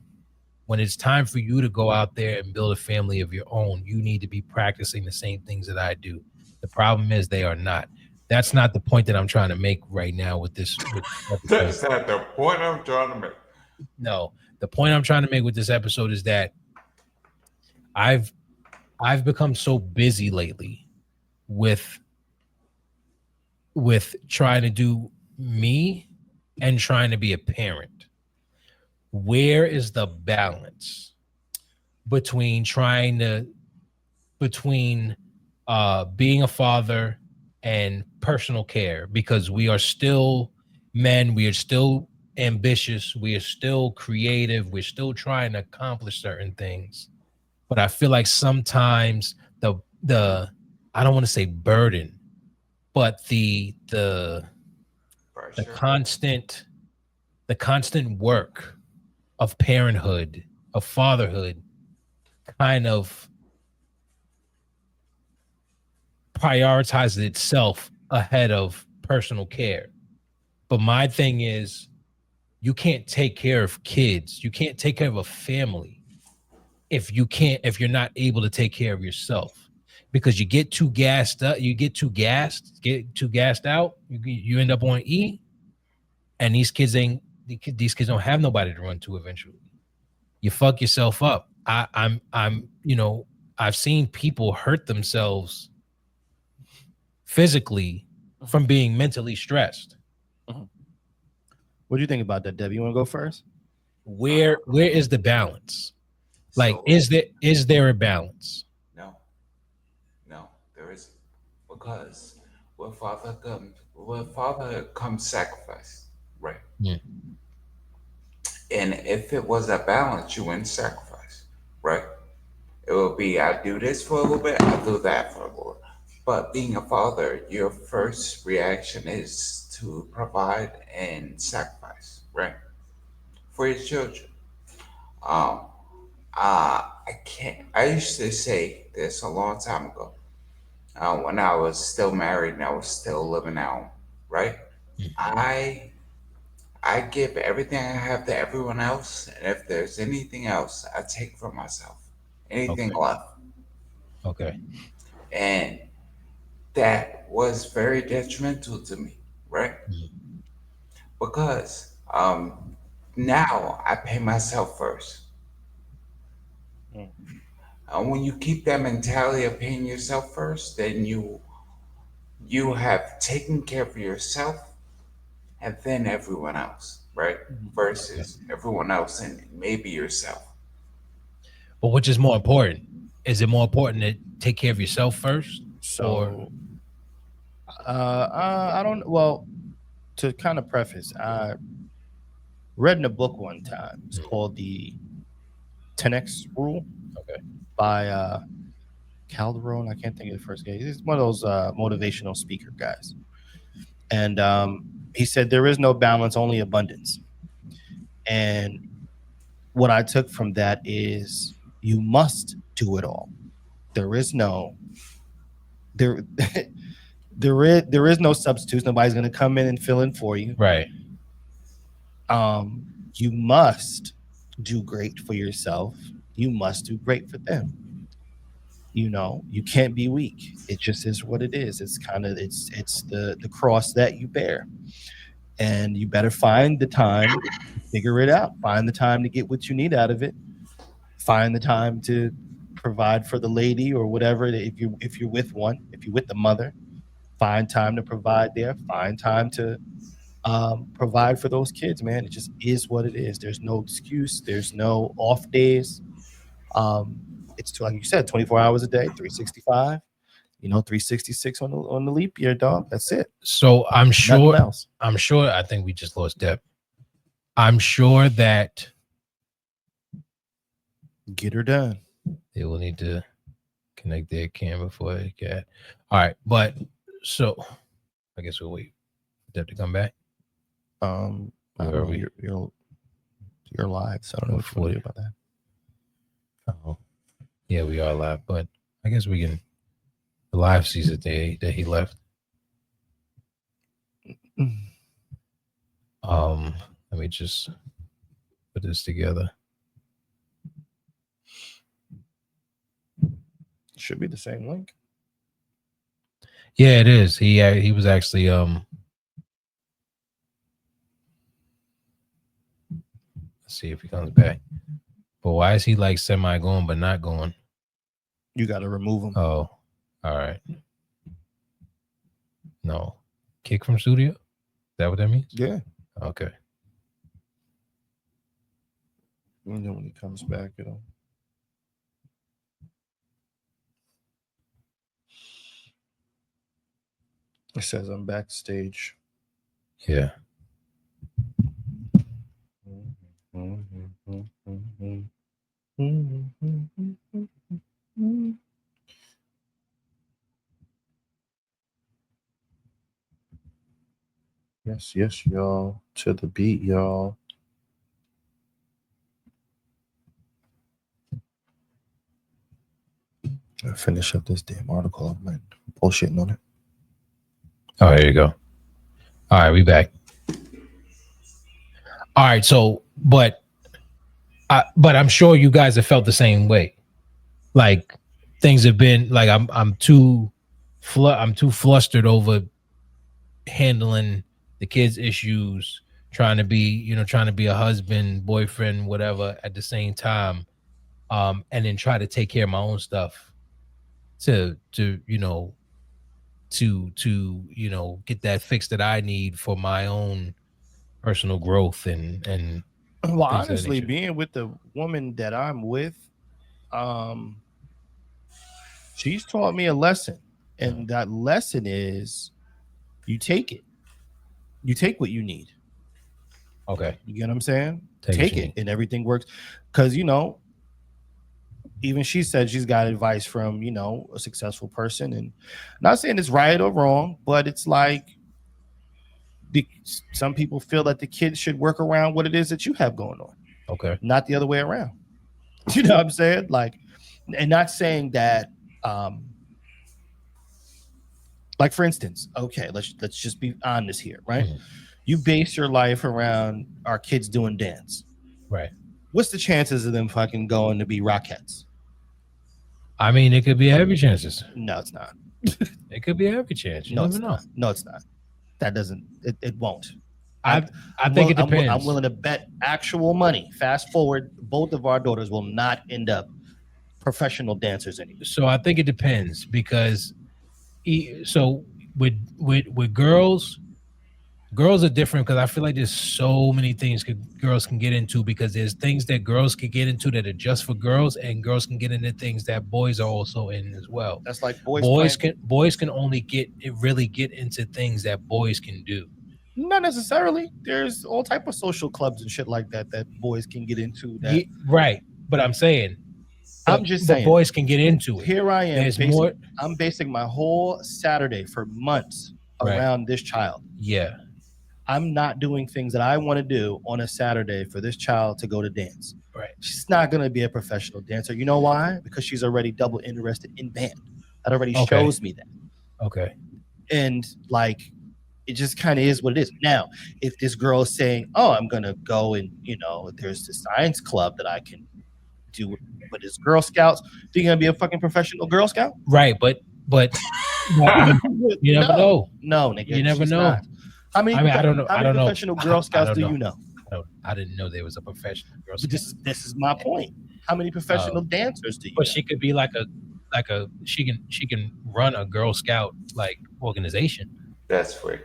C: when it's time for you to go out there and build a family of your own, you need to be practicing the same things that I do. The problem is they are not. That's not the point that I'm trying to make right now with this episode.
D: That's not the point I'm trying to make.
C: No, the point I'm trying to make with this episode is that I've become so busy lately with trying to do me and trying to be a parent. Where is the balance between being a father and personal care? Because we are still men, we are still ambitious, we are still creative, we're still trying to accomplish certain things. But I feel like sometimes the I don't want to say burden, but the constant work of parenthood, of fatherhood, kind of prioritizes itself ahead of personal care. But my thing is, you can't take care of kids, you can't take care of a family if you're not able to take care of yourself, because you get too gassed out, get too gassed out, you end up on E, and these kids don't have nobody to run to eventually. You fuck yourself up. I'm I've seen people hurt themselves physically from being mentally stressed.
E: What do you think about that, Debbie? You want to go first?
C: Where is the balance? Like, is there a balance?
D: No, there isn't. Because with fatherhood comes sacrifice, right?
C: Yeah.
D: And if it was a balance, you wouldn't sacrifice, right? It would be, I do this for a little bit, I do that for a little bit. But being a father, your first reaction is to provide and sacrifice, right? For your children. I used to say this a long time ago, when I was still married and I was still living out, right? I give everything I have to everyone else, and if there's anything else, I take from myself. Anything left.
C: Okay.
D: And that was very detrimental to me, right? Because now I pay myself first. And when you keep that mentality of paying yourself first, then you have taken care of yourself and then everyone else, right? Versus everyone else and maybe yourself.
C: But which is more important? Is it more important to take care of yourself first?
E: So, I don't. Well, to kind of preface, I read in a book one time. It's called the 10X Rule.
C: Okay.
E: By Calderon. I can't think of the first guy. He's one of those motivational speaker guys. And he said there is no balance, only abundance. And what I took from that is you must do it all. There is no there is no substitutes. Nobody's going to come in and fill in for you.
C: Right.
E: You must do great for yourself. You must do great for them. You can't be weak. It just is what it is. It's kind of it's the cross that you bear. And you better find the time to figure it out. Find the time to get what you need out of it. Find the time to provide for the lady or whatever. If you're with one, if you're with the mother, find time to provide there. Find time to provide for those kids, man. It just is what it is. There's no excuse. There's no off days. It's like you said, 24 hours a day, 365. 366 on the leap year, dog. That's it.
C: So I'm sure.
E: Else.
C: I'm sure. I think we just lost Deb. I'm sure that
E: get her done.
C: They will need to connect their camera before they get. All right, but so I guess we'll wait for Deb to come back.
E: Where are we? You're live, so I don't know what you do about that.
C: Oh, yeah, we are live, but I guess we can. The live sees it that he left. Let me just put this together.
E: Should be the same link.
C: Yeah, it is. He was actually let's see if he comes back. But why is he like semi going but not going?
E: You got to remove him.
C: Oh, all right. No, kick from studio. Is that what that means?
E: Yeah.
C: Okay.
E: And then when he comes back, it'll. It says I'm backstage.
C: Yeah.
E: Yes, yes, y'all. To the beat, y'all. I'll finish up this damn article. I'm like bullshitting on it.
C: Oh, here you go. All right, we back. All right, so but I'm sure you guys have felt the same way. Like things have been like I'm too flustered over handling the kids' issues, trying to be a husband, boyfriend, whatever at the same time, and then try to take care of my own stuff to get that fix that I need for my own personal growth and
E: well, honestly, being with the woman that I'm with, she's taught me a lesson, and that lesson is you take it. You take what you need.
C: Okay.
E: You get what I'm saying? Take it and everything works. Because, even she said she's got advice from, a successful person. And not saying it's right or wrong, but it's like some people feel that the kids should work around what it is that you have going on.
C: Okay.
E: Not the other way around. You know what I'm saying? Like, and not saying that, like, for instance, okay, let's just be honest here, right? Mm-hmm. You base your life around our kids doing dance.
C: Right.
E: What's the chances of them fucking going to be Rockettes?
C: I mean, it could be heavy chances.
E: No, it's not.
C: It could be a heavy chance. You never know.
E: No, it's not. That doesn't. It won't.
C: I think it depends.
E: I'm willing to bet actual money. Fast forward, both of our daughters will not end up professional dancers anymore.
C: So I think it depends because, so with girls are different because I feel like there's so many things girls can get into because there's things that girls can get into that are just for girls, and girls can get into things that boys are also in as well.
E: That's like
C: boys can only really get into things that boys can do.
E: Not necessarily. There's all type of social clubs and shit like that boys can get into. That
C: right, but I'm saying. I'm just saying boys can get into it.
E: Here I am. I'm basing my whole Saturday for months around this child.
C: Yeah.
E: I'm not doing things that I want to do on a Saturday for this child to go to dance.
C: Right.
E: She's not going to be a professional dancer. You know why? Because she's already double interested in band. That already shows me that.
C: Okay.
E: And like, it just kind of is what it is. Now, if this girl is saying, oh, I'm going to go and, there's the science club that I can do with his Girl Scouts, you're going to be a fucking professional Girl Scout?
C: Right. But you never know.
E: No, nigga.
C: You never know.
E: Not. How many? I don't know. How many professional Girl Scouts do you know?
C: I didn't know there was a professional Girl Scout.
E: This is my point. How many professional dancers do you know?
C: But she could be she can run a Girl Scout like organization.
D: That's free.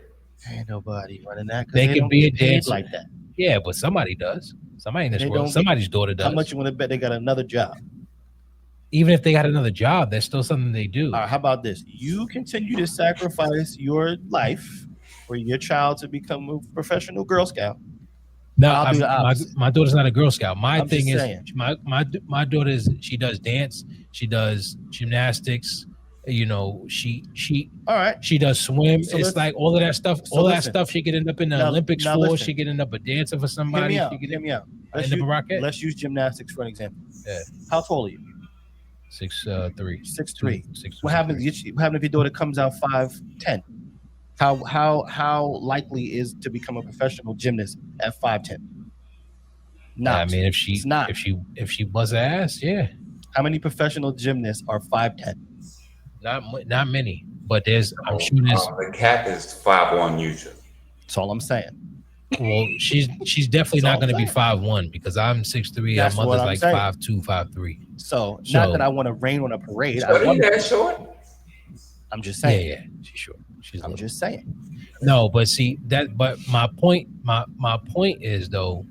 E: Ain't nobody running that.
C: They could be a dancer
E: like that.
C: Yeah, but somebody does. Somebody in this world. Somebody's daughter does.
E: How much you want to bet they got another job?
C: Even if they got another job, that's still something they do.
E: All right, how about this? You continue to sacrifice your life for your child to become a professional Girl Scout.
C: No, my daughter's not a Girl Scout. My thing is, my daughter is, she does dance, she does gymnastics. She
E: all right.
C: She does swim. So it's like all of that stuff. That stuff she could end up in the Olympics for. She could end up a dancer for somebody.
E: Hear me out. Let's use gymnastics for an example.
C: Yeah.
E: How tall are you?
C: 6'3".
E: 6'3". What happens if your daughter comes out 5'10"? How likely is to become a professional gymnast at 5'10"?
C: I mean, if she busts her ass, yeah.
E: How many professional gymnasts are 5'10"?
C: Not many, but I'm sure there's.
D: The cap is 5'1" usually.
E: That's all I'm saying.
C: Well, she's definitely
E: That's all
C: not
E: I'm
C: going to be
E: saying.
C: 5'1" because I'm 6'3". Her
E: That's what
C: mother's
E: I'm
C: like
E: saying.
C: 5'2", 5'3".
E: So, not
C: So
E: that I want to rain on a parade. I
D: So he
E: want.
D: that short?
E: I'm just
C: yeah,
E: saying.
C: yeah, she's short. She's
E: I'm
C: little.
E: just saying.
C: No, but see that. But my point is though,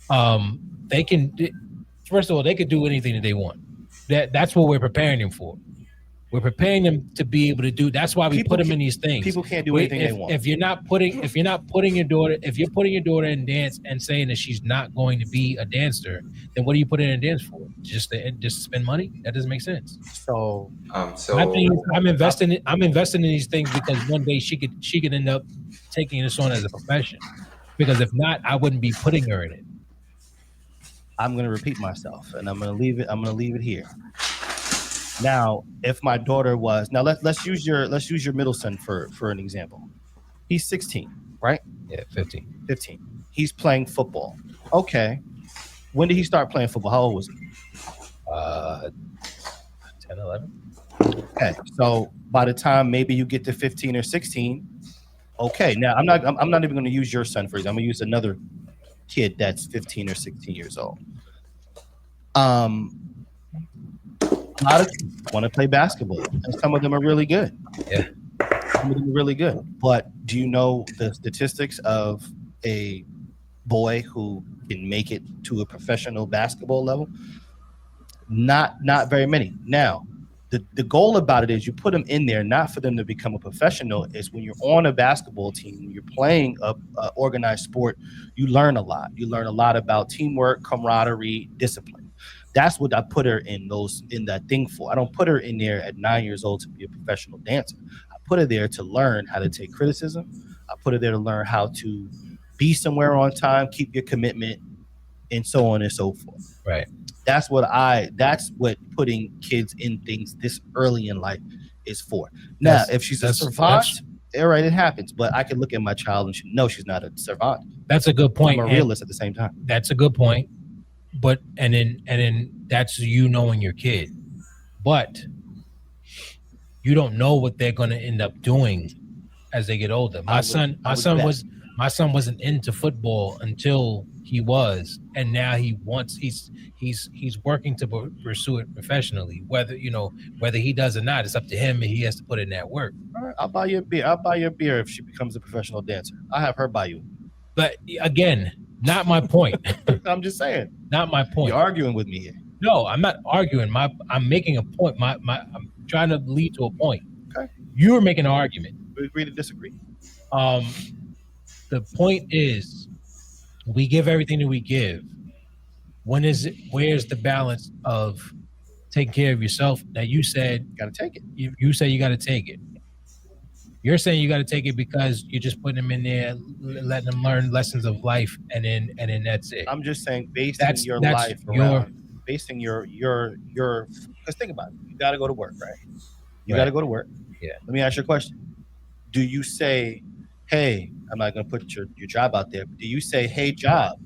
C: they can. First of all, they could do anything that they want. That's what we're preparing them for. We're preparing them to be able to do. That's why we put them in these things.
E: People can't do anything they want.
C: If you're not putting your daughter in dance and saying that she's not going to be a dancer, then what are you putting her in dance for? Just to spend money? That doesn't make sense.
E: So,
C: My thing is, I'm investing in these things because one day she could end up taking this on as a profession. Because if not, I wouldn't be putting her in it.
E: I'm going to repeat myself, and I'm going to leave it here. Now, if my daughter was let's use your middle son for an example. He's 16, right?
C: Yeah, 15.
E: 15. He's playing football. Okay. When did he start playing football? How old was he?
C: 10, 11.
E: Okay. So by the time maybe you get to 15 or 16, okay. Now I'm not even going to use your son for example. I'm going to use another kid that's 15 or 16 years old. A lot of kids want to play basketball, and some of them are really good.
C: Yeah.
E: Some of them are really good. But do you know the statistics of a boy who can make it to a professional basketball level? Not very many. Now, the goal about it is you put them in there not for them to become a professional. Is when you're on a basketball team, when you're playing a organized sport, you learn a lot. You learn a lot about teamwork, camaraderie, discipline. That's what I put her in that thing for. I don't put her in there at 9 years old to be a professional dancer. I put her there to learn how to take criticism. I put her there to learn how to be somewhere on time, keep your commitment, and so on and so forth.
C: Right.
E: That's what putting kids in things this early in life is for. Now, if she's a savant, all right, it happens. But I can look at my child and she's not a savant.
C: That's a good point.
E: I'm a realist at the same time.
C: That's a good point. But and then that's you knowing your kid. But you don't know what they're going to end up doing as they get older. My son wasn't into football until he was, and now he's working to pursue it professionally. Whether he does or not, it's up to him, and he has to put in that work.
E: All right, I'll buy you a beer. I'll buy you a beer if she becomes a professional dancer. I'll have her buy you.
C: But again, not my point.
E: I'm just saying.
C: Not my point.
E: You're arguing with me here.
C: No, I'm not arguing. I'm making a point. I'm trying to lead to a point.
E: Okay.
C: You're making an argument.
E: We agree to disagree.
C: The point is, we give everything that we give. Where's the balance of taking care of yourself? Now you said
E: you got to take it.
C: You say you got to take it. You're saying you got to take it because you're just putting them in there, letting them learn lessons of life, and then that's it.
E: I'm just saying, basing your life around, basing your because think about it, you got to go to work, right? You got to go to work.
C: Yeah.
E: Let me ask you a question. Do you say, hey, I'm not going to put your job out there, but do you say, hey, job,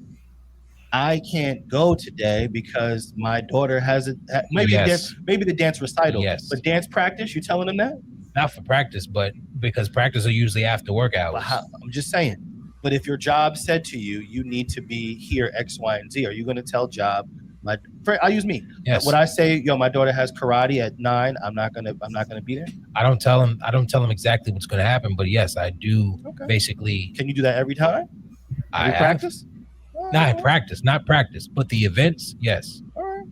E: I can't go today because my daughter has maybe the dance recital, but dance practice, you telling them that?
C: Not for practice, but because practice are usually after work hours.
E: I'm just saying. But if your job said to you, you need to be here X, Y, and Z, are you going to tell job? I'll use me.
C: Yes.
E: Would I say, my daughter has karate at 9? I'm not gonna be there.
C: I don't tell them exactly what's going to happen, but yes, I do. Okay. Basically.
E: Can you do that every time?
C: I
E: practice.
C: Not practice, but the events, yes.
E: All right.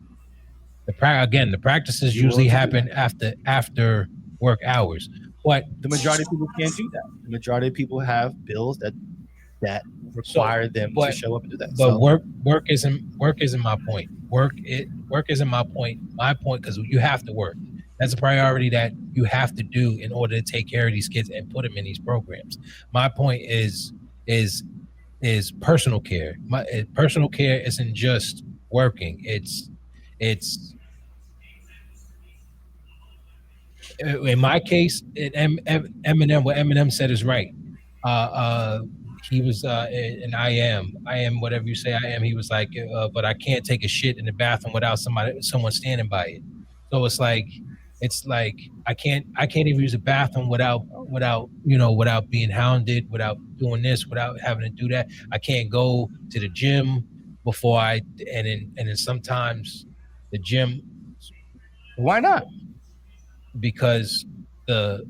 C: The practices usually happen after work hours. But
E: the majority of people can't do that. The majority of people have bills that require them to show up and do that.
C: But work isn't my point. Work isn't my point. My point, because you have to work. That's a priority that you have to do in order to take care of these kids and put them in these programs. My point is personal care. Personal care isn't just working. It's in my case, Eminem, what Eminem said is right. he was and I am whatever you say I am. He was like, but I can't take a shit in the bathroom without someone standing by it. So it's like I can't even use a bathroom without being hounded, without doing this, without having to do that. I can't go to the gym before I and then sometimes the gym,
E: Why not?
C: because the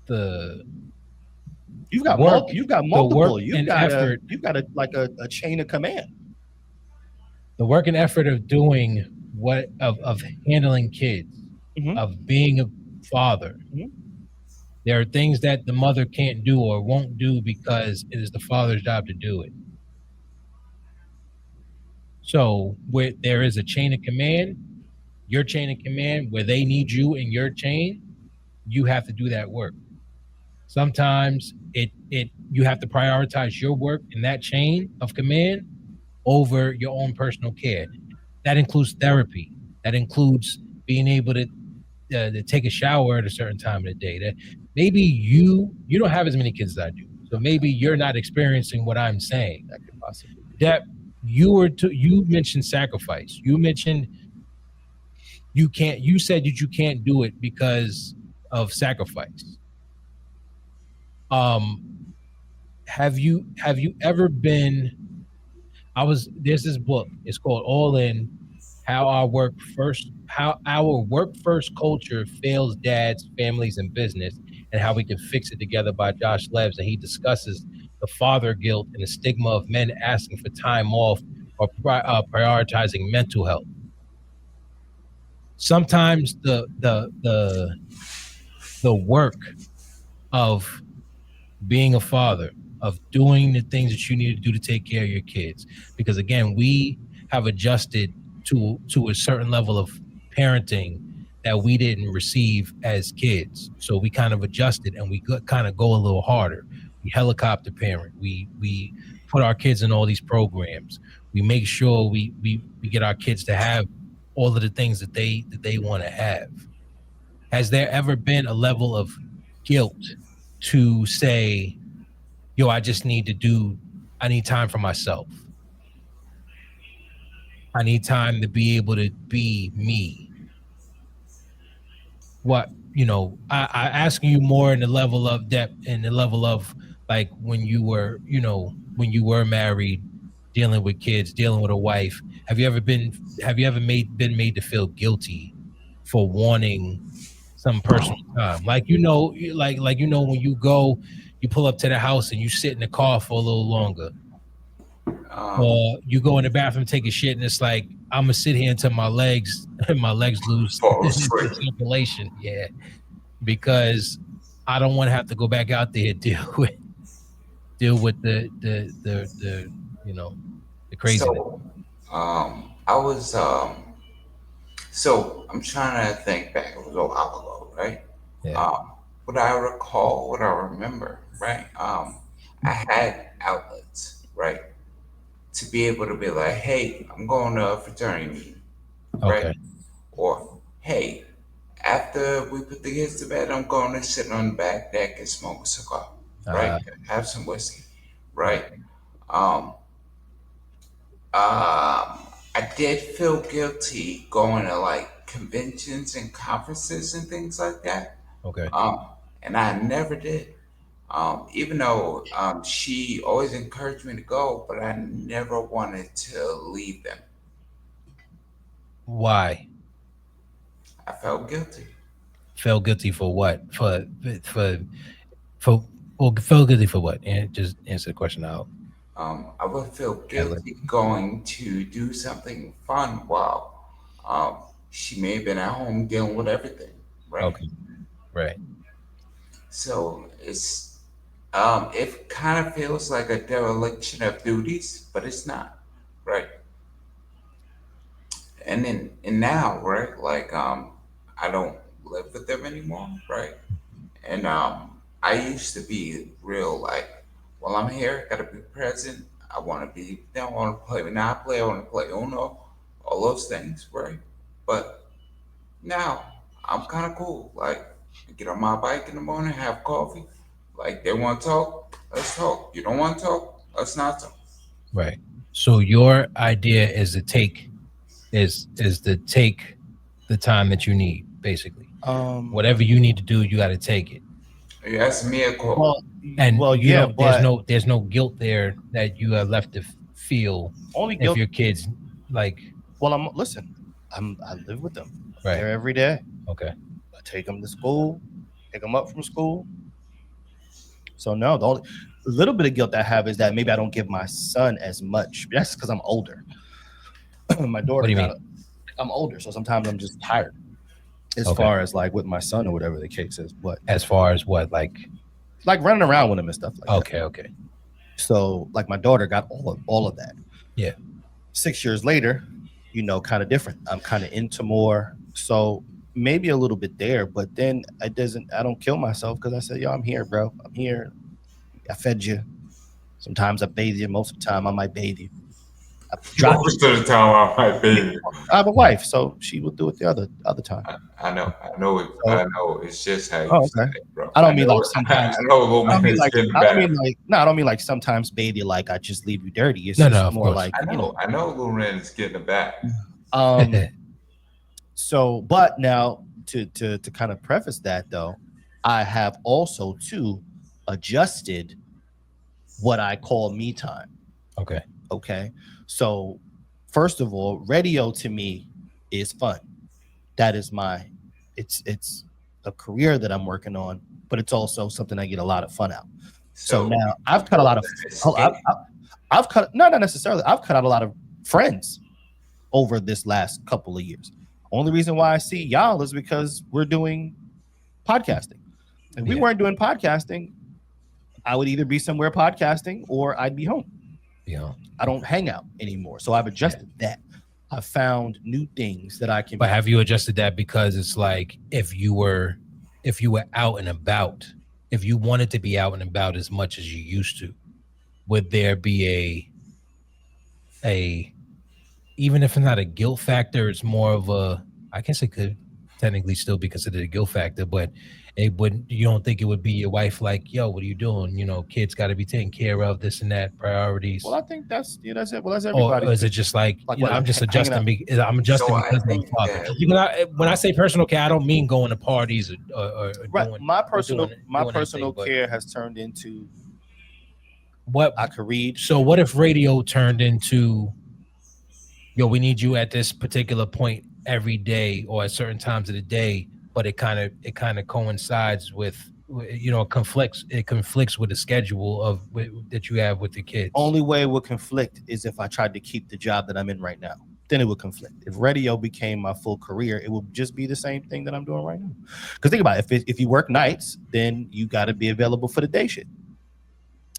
C: the
E: You've got
C: work
E: you've got
C: the work
E: multiple.
C: and effort
E: You've got a chain of command.
C: the work and effort of doing of handling kids,
E: Mhm.
C: of being a father.
E: Mhm.
C: There are things that the mother can't do or won't do because it is the father's job to do it. So where there is a chain of command, your chain of command, where they need you in your chain, you have to do that work. Sometimes it you have to prioritize your work in that chain of command over your own personal care. That includes therapy. That includes being able to take a shower at a certain time of the day. That maybe you don't have as many kids as I do, so maybe you're not experiencing what I'm saying.
E: That could possibly be true.
C: That you mentioned sacrifice. You mentioned you can't. You said that you can't do it because of sacrifice. Um, have you ever been? There's this book. It's called All In, how our work first culture fails dads, families, and business, and how we can fix it together, by Josh Lebs. And he discusses the father guilt and the stigma of men asking for time off or prioritizing mental health. Sometimes the work of being a father, of doing the things that you need to do to take care of your kids, because again, we have adjusted to a certain level of parenting that we didn't receive as kids. So we kind of adjusted and we kind of go a little harder. We helicopter parent. We put our kids in all these programs. We make sure we get our kids to have all of the things that they want to have. Has there ever been a level of guilt to say, yo, I need time for myself. I need time to be able to be me. I asking you more in the level of depth and the level of, like, when you were married, dealing with kids, dealing with a wife. Have you ever been made to feel guilty for wanting some personal time? When you pull up to the house and you sit in the car for a little longer,
D: Um,
C: or you go in the bathroom, take a shit, and it's like, I'm gonna sit here until my legs my legs lose
D: fall asleep.
C: circulation. Yeah, because I don't want to have to go back out there and deal with the you know the craziness.
D: So, I was so I'm trying to think back. It was a while ago, right?
C: Yeah.
D: What I recall, what I remember, right? I had outlets, right, to be able to be like, hey, I'm going to a fraternity meeting, right?
C: Okay.
D: Or, hey, after we put the kids to bed, I'm going to sit on the back deck and smoke a cigar, right?
C: Uh,
D: Have some whiskey,
C: right.
D: right? Um, I did feel guilty going to like conventions and conferences and things like that.
C: Okay.
D: Um, and I never did. Even though she always encouraged me to go, but I never wanted to leave them.
C: Why?
D: I felt guilty.
C: Felt guilty for what? For for well, felt guilty for what? And just answer the question out.
D: I would feel
C: Ellen.
D: guilty going to do something fun while she may have been at home dealing with everything, right?
C: Okay. Right.
D: So it kind of feels like a dereliction of duties, but it's not, right? And now, right, like I don't live with them anymore, right? And I used to be real like, well, I'm here, gotta be present. I want to be there. I want to play Monopoly. I want to play Uno, all those things, right? But now I'm kind of cool. Like, I get on my bike in the morning, have coffee, Like they want to talk, let's talk. You don't want to talk, let's not talk.
C: Right. So your idea is to take the time that you need, basically. Whatever you need to do, you got to take it.
D: You ask me a quote.
E: Well,
C: And
E: well,
C: you
E: yeah,
C: don't. There's no guilt there that you are left to feel
E: only
C: if
E: guilt.
C: your kids like.
E: Well, I live with them.
C: Right.
E: There every day.
C: Okay.
E: I take them to school, pick them up from school. So no, the only little bit of guilt I have is that maybe I don't give my son as much. That's because I'm older. My daughter.
C: What do you mean?
E: I'm older, so sometimes I'm just tired. As
C: Okay.
E: far as like with my son or whatever the case is, but
C: As far as what, like
E: running around with him and stuff like that.
C: Okay.
E: So like my daughter got all of that.
C: Yeah.
E: 6 years later, kind of different. I'm kind of into more. So maybe a little bit there, but then I don't kill myself because I said, yo, I'm here, bro. I'm here. I fed you. Sometimes I bathe you. Most of the time I might bathe you.
D: Most of the time I might bathe you.
E: I have a wife, so she will do it the other time.
D: I know. It's just how you say
E: okay.
D: it, bro.
E: I don't mean like sometimes.
D: I know a woman is getting back.
E: I don't mean like sometimes bathe you like I just leave you dirty. It's
C: No,
E: just
C: of
E: more
C: course.
E: like
D: I know Lou Ren is getting it back.
E: So, but now to kind of preface that though, I have also too adjusted what I call me time. Okay. So, first of all, radio to me is fun. That is it's a career that I'm working on, but it's also something I get a lot of fun out. So now I've cut a lot of I've cut not necessarily. I've cut out a lot of friends over this last couple of years. Only reason why I see y'all is because we're doing podcasting. If we weren't doing podcasting, I would either be somewhere podcasting or I'd be home.
C: Yeah.
E: I don't hang out anymore. So I've adjusted that. I've found new things that I can.
C: But have you adjusted that because it's like if you were out and about, if you wanted to be out and about as much as you used to, would there be a even if it's not a guilt factor, it's more of a, I guess it could technically still be considered a guilt factor, but you don't think it would be your wife like, yo, what are you doing? Kids got to be taken care of, this and that, priorities.
E: Well, I think that's it. Well, that's everybody.
C: Or is it just like I'm just adjusting? I'm adjusting because I'm a father. When I say personal care, I don't mean going to parties or
E: right.
C: Doing,
E: my personal
C: anything,
E: care has turned into
C: what
E: I could read.
C: So what if radio turned into, yo, we need you at this particular point every day or at certain times of the day, but it kind of coincides with, it conflicts with the schedule that you have with the kids.
E: Only way it would conflict is if I tried to keep the job that I'm in right now. Then it would conflict. If radio became my full career, it would just be the same thing that I'm doing right now. Because think about it, if you work nights, then you got to be available for the day shit.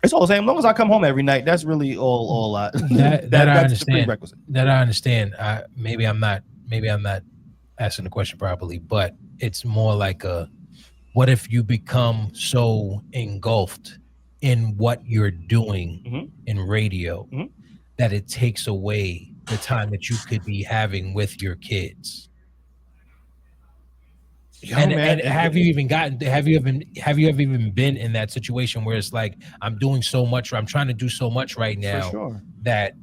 E: It's all the same. As long as I come home every night, that's really all I.
C: That I understand. That I understand. Maybe I'm not asking the question properly, but it's more like what if you become so engulfed in what you're doing in radio that it takes away the time that you could be having with your kids? And have you ever even been in that situation where it's like, I'm doing so much, or I'm trying to do so much right now,
E: for sure.
C: that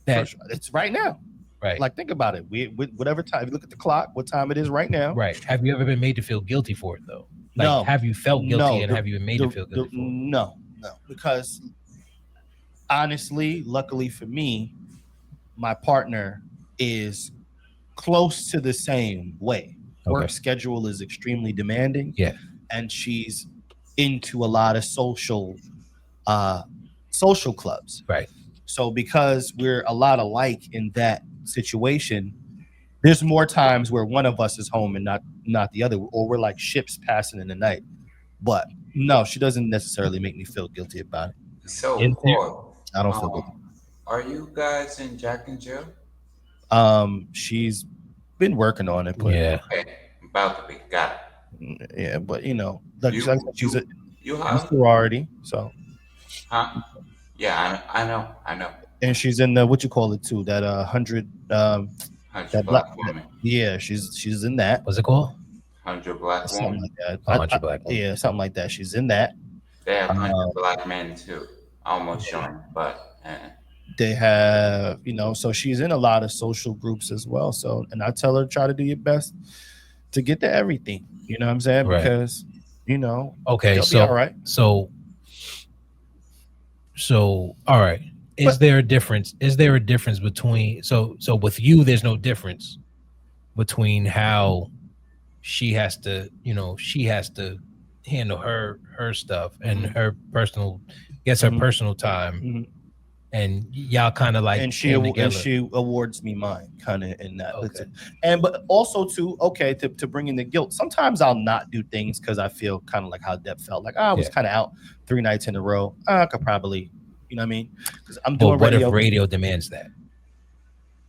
E: it's right now.
C: Right.
E: Like, think about it. Whatever time, if you look at the clock, what time it is right now.
C: Right. Have you ever been made to feel guilty for it though? Like,
E: no.
C: Have you felt guilty have you been made to feel guilty for it?
E: No. Because honestly, luckily for me, my partner is close to the same way. Work schedule is extremely demanding.
C: Yeah.
E: And she's into a lot of social clubs.
C: Right.
E: So because we're a lot alike in that situation, there's more times where one of us is home and not the other, or we're like ships passing in the night. But no, she doesn't necessarily make me feel guilty about it.
D: So,
E: I don't feel guilty.
D: Are you guys in Jack and Jill?
E: She's been working on it, but
D: okay. About to be got
E: it. Yeah, but she's a sorority, so.
D: Huh? Yeah, I know.
E: And she's in the what you call it too, that 100
D: that black woman.
E: Yeah, she's in that.
C: What's it called?
D: 100 black
E: something
D: woman.
E: like that.
C: 100 black woman.
E: Yeah, something like that. She's in that.
D: They have Country
E: Uh,
D: Black Men too. I almost joined, but
E: they have, so she's in a lot of social groups as well. So, and I tell her, try to do your best to get to everything. You know what I'm saying?
C: Right.
E: Because,
C: Okay.
E: they'll be all right.
C: So all right. Is
E: But
C: there a difference? Is there a difference between so with you there's no difference between how she has to handle her stuff and her personal her
E: Mhm.
C: personal time,
E: Mhm.
C: and y'all kind of like
E: and
C: came together.
E: she awards me mine kind of in that.
C: Okay.
E: And but also too, okay, to bring in the guilt, sometimes I'll not do things because I feel kind of like how Deb felt, like I was
C: Yeah.
E: kind of out 3 nights in a row. I could probably, you know what I mean, because I'm
C: But
E: doing
C: what if
E: radio.
C: radio demands that?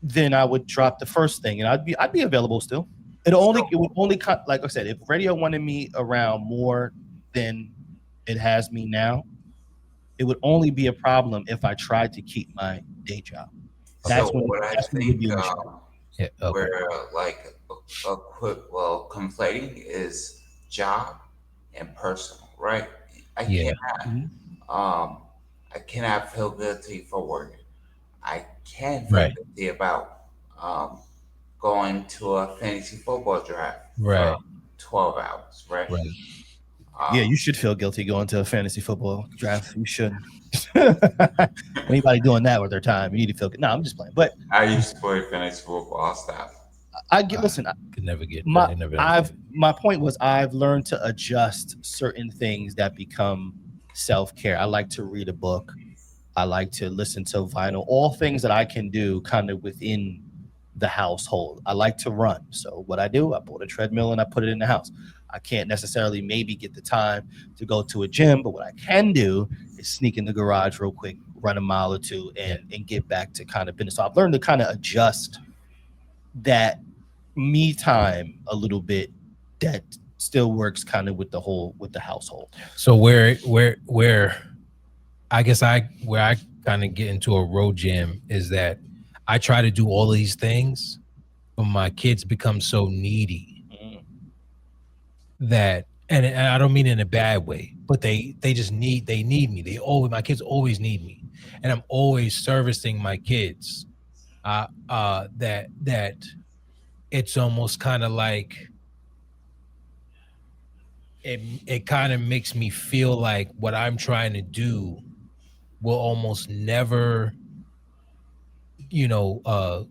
E: Then I would drop the first thing and I'd be available still. It would only cut, like I said, if radio wanted me around more than it has me now, it would only be a problem if I tried to keep my day job.
D: so
C: Okay.
D: what I
E: That's when it would
D: think
E: be an issue.
C: Yeah. Okay.
D: we're like a quick conflating is job and personal, right? I
C: Yeah.
D: cannot
E: Mhm.
D: um I cannot feel guilty for working. I can feel
C: Right.
D: guilty about um going to a fantasy football draft for
C: Right.
D: 12 hours, right?
C: Right.
E: Yeah,
D: Um,
E: you should feel guilty going to a fantasy football draft. You shouldn't. Anybody doing that with their time, you need to feel good. No, I'm just playing. But
D: I used to play fantasy football. I'll stop.
E: I get listen.
C: Could never get.
E: My
C: I never
E: I've
C: understand.
E: my point was I've learned to adjust certain things that become self care. I like to read a book. I like to listen to vinyl. All things that I can do kind of within the household. I like to run. So what I do, I bought a treadmill and I put it in the house. I can't necessarily maybe get the time to go to a gym, but what I can do is sneak in the garage real quick, run a mile or two, and get back to kind of business. So I've learned to kind of adjust that me time a little bit that still works kind of with the household.
C: So where I guess where I kind of get into a road jam is that I try to do all of these things, but my kids become so needy that, and I don't mean in a bad way, but they just need me. My kids always need me, and I'm always servicing my kids. That it's almost kind of like it kind of makes me feel like what I'm trying to do will almost never, you know,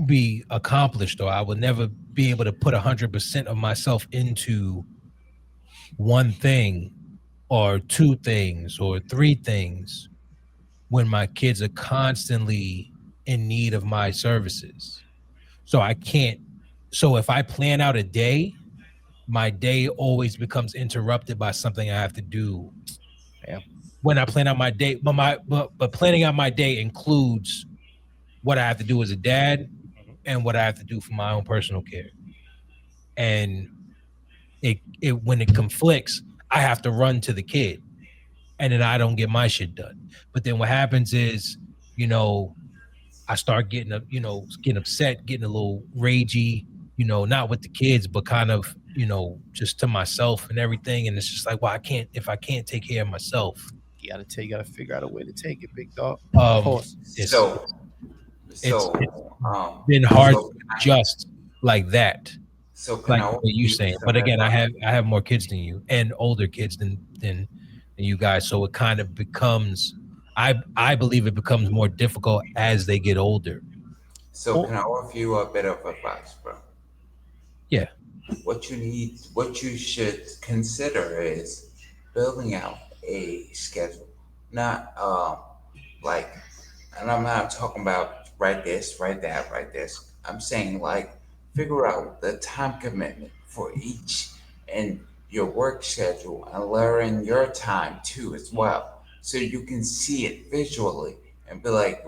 C: be accomplished, or I will never be able to put 100% of myself into one thing or two things or three things when my kids are constantly in need of my services. So I can't. So if I plan out a day, my day always becomes interrupted by something I have to do.
E: Yeah.
C: When I plan out my day, but planning out my day includes what I have to do as a dad and what I have to do for my own personal care. And it when it conflicts, I have to run to the kid, and then I don't get my shit done. But then what happens is, I start getting getting upset, getting a little ragey, not with the kids, but kind of, just to myself and everything. And it's just like, well, if I can't take care of myself,
E: You gotta figure out a way to take it, big dog.
C: um,
E: Pause.
C: it's
D: so,
C: it's
D: so,
C: been hard
D: so
C: to adjust like that,
D: can
C: like
D: I
C: the
D: offer
C: way you
D: you
C: saying.
D: some
C: But again,
D: advice?
C: I have more kids than you and older kids than you guys, so it kind of becomes, I believe it becomes more difficult as they get older.
D: So,
E: Oh,
D: can I offer you a bit of advice, bro?
C: Yeah.
D: What you should consider is building out a schedule, not like, and I'm not talking about write this, write that, write this. I'm saying like figure out the time commitment for each and your work schedule and layer in your time too as well, so you can see it visually and be like,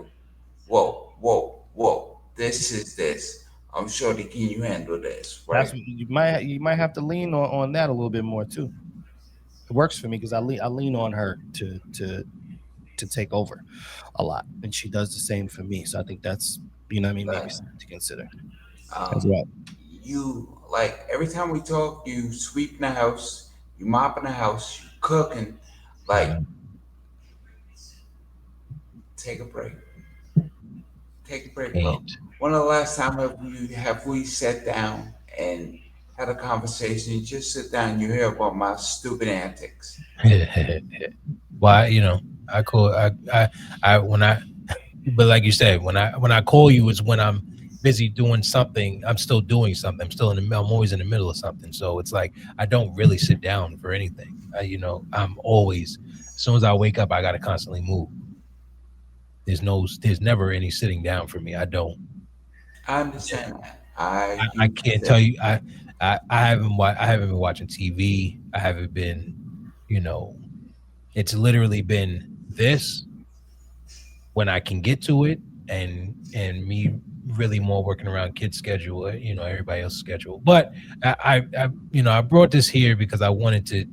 D: whoa, whoa, whoa, this is this. I'm sure that can you handle this,
E: that's
D: right?
E: you might have to lean on that a little bit more too. It works for me because I lean on her to take over a lot, and she does the same for me. So I think that's, what I mean, maybe
D: But
E: something to consider as
D: um,
E: well.
D: you like every time we talk, you sweep the house, You mopping the house, you cooking, like take a break. Take a break, bro.
C: And
D: When the last time have we sat down and had a conversation? You just sit down, you hear about my stupid antics.
C: why, I call I when I but like you said, when I call you is when I'm busy doing something. I'm still doing something. I'm always in the middle of something. So it's like I don't really sit down for anything. I'm always, as soon as I wake up, I gotta constantly move. There's never any sitting down for me. I don't.
D: I understand that. I
C: I
D: used
C: can't
D: to.
C: tell you. I haven't been watching TV. I haven't been. You know, it's literally been this when I can get to it, and me really more working around kids' schedule. Everybody else's schedule. But I brought this here because I wanted to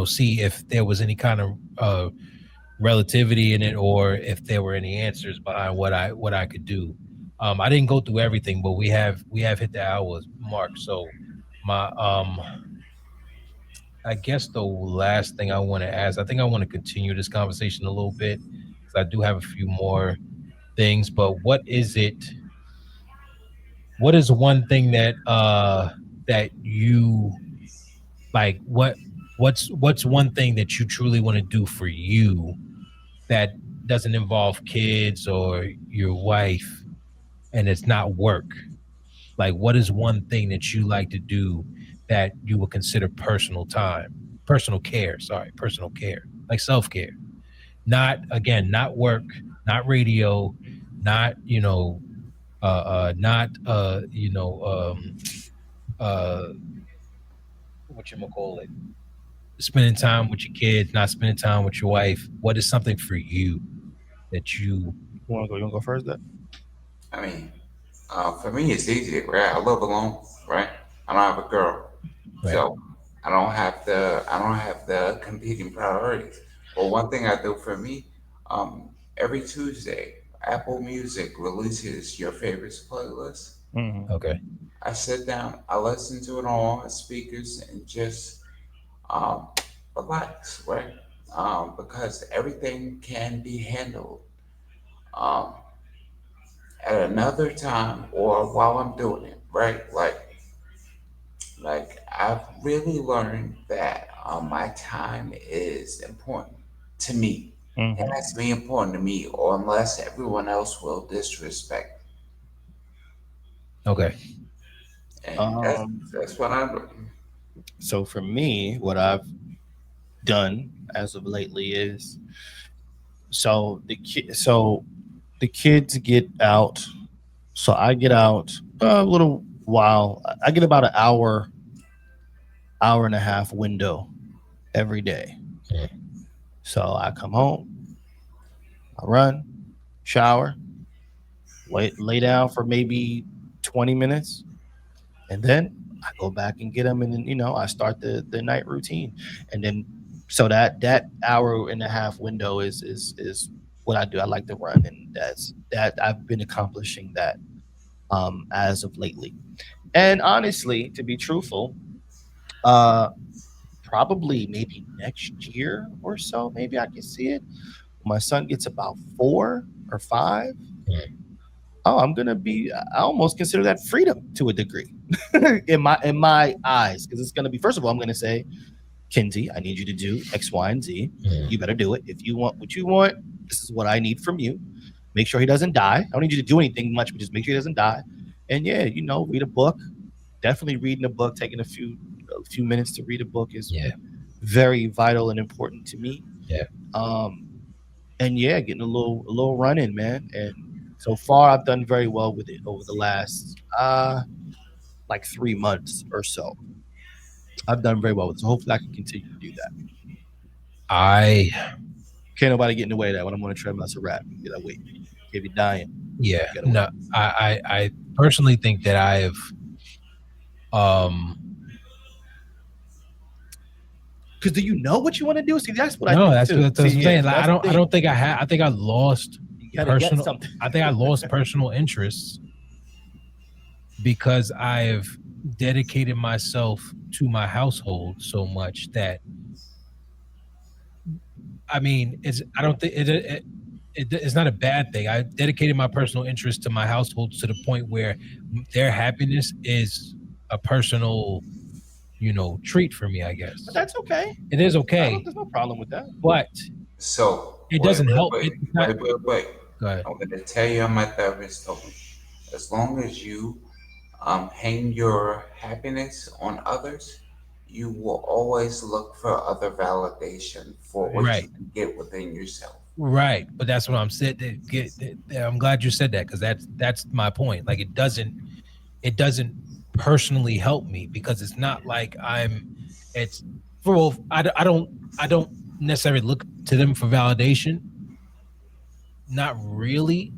C: see if there was any kind of relativity in it, or if there were any answers behind what I could do. I didn't go through everything, but we have hit the hours mark. So my I guess the last thing I want to ask, I think I want to continue this conversation a little bit because I do have a few more things. But what is one thing that you like? What's one thing that you truly want to do for you that doesn't involve kids or your wife, and it's not work? Like, what is one thing that you like to do that you would consider personal time, personal care, like self-care? Not work, not radio, not, not, uh, what you call it, spending time with your kids, not spending time with your wife. What is something for you that you,
E: You want to go? You want to go first? That
D: I mean, for me, it's easy, right? I live alone, right? I don't have a girl,
C: right?
D: so I don't have the competing priorities. But one thing I do for me, um, every Tuesday, Apple Music releases your favorites playlist.
E: mm-hmm.
C: Okay.
D: I sit down, I listen to it on all speakers, and just um, relax, right? Because everything can be handled um, at another time or while I'm doing it, right? Like I've really learned that my time is important to me. It
E: Mm-hmm.
D: has to be important to me, or unless everyone else will disrespect.
C: Okay.
D: And that's
E: Um,
D: that's what I'm doing.
E: so for me, what I've done as of lately is so the kids get out. So I get out a little while. I get about an hour and a half window every day.
C: Yeah.
E: So I come home, I run, shower, lay down for maybe 20 minutes, and then I go back and get them, and then I start the night routine, and then so that hour and a half window is what I do. I like to run, and that I've been accomplishing that as of lately. And honestly, to be truthful, uh probably maybe next year or so, maybe I can see it. When my son gets about 4 or 5.
C: Yeah.
E: Oh, I'm gonna be. I almost consider that freedom to a degree, in my eyes, because it's gonna be. First of all, I'm gonna say, Kinsey, I need you to do X, Y, and Z.
C: Yeah.
E: You better do it. If you want what you want, this is what I need from you. Make sure he doesn't die. I don't need you to do anything much, but just make sure he doesn't die. And yeah, read a book. Definitely reading a book, taking a few minutes to read a book is
C: Yeah.
E: very vital and important to me.
C: Yeah.
E: Um, and yeah, getting a little run in, man. And so far, I've done very well with it over the last like 3 months or so. I've done very well with it. So hopefully, I can continue to do that.
C: I
E: Can't nobody get in the way of that when I'm on a treadmill. That's a wrap. You gotta wait. If you're dying,
C: Yeah.
E: you gotta wait.
C: No, I personally think that um
E: Because do you know what you want to do? See, that's what I
C: no,
E: think
C: that's
E: too.
C: what I'm
E: See,
C: saying. Like,
E: that's
C: I
E: the
C: don't I
E: thing.
C: don't think I think I lost
E: You gotta get
C: personal
E: something.
C: I think I lost personal interests because I've dedicated myself to my household so much that, I mean, I don't think it's not a bad thing. I dedicated my personal interest to my household to the point where their happiness is a personal, treat for me, I guess.
E: But that's okay.
C: It is okay.
E: There's no problem with that.
C: But
D: So
C: it doesn't help.
D: Wait.
C: Go ahead.
D: I'm gonna tell you, my therapist told me, as long as you hang your happiness on others, you will always look for other validation for what you can get within yourself.
C: Right, but that's what I'm saying. I'm glad you said that, because that's my point. Like, it doesn't personally help me, because it's not like I don't necessarily look to them for validation. Not really,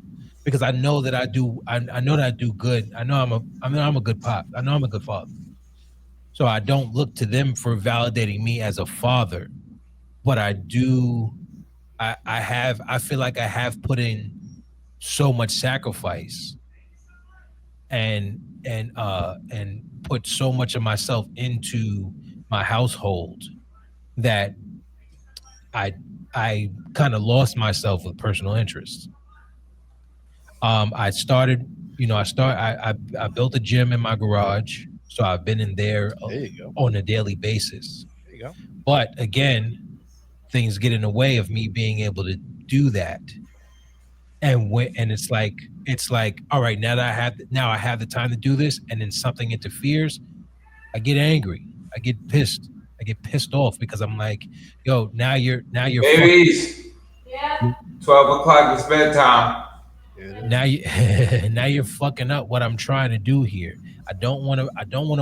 C: because I know that I do. I know that I do good. I know I'm a good pop. I know I'm a good father. So I don't look to them for validating me as a father, but I do. I feel like I have put in so much sacrifice and put so much of myself into my household that I kind of lost myself with personal interests. I built a gym in my garage, so I've been in there on a daily basis.
E: There you go.
C: But again, things get in the way of me being able to do that. And it's like, all right, now I have the time to do this, and then something interferes, I get angry, I get pissed off, because I'm like, yo, now you're
D: babies. 12 o'clock is bedtime.
C: Now you're fucking up what I'm trying to do here. I don't want to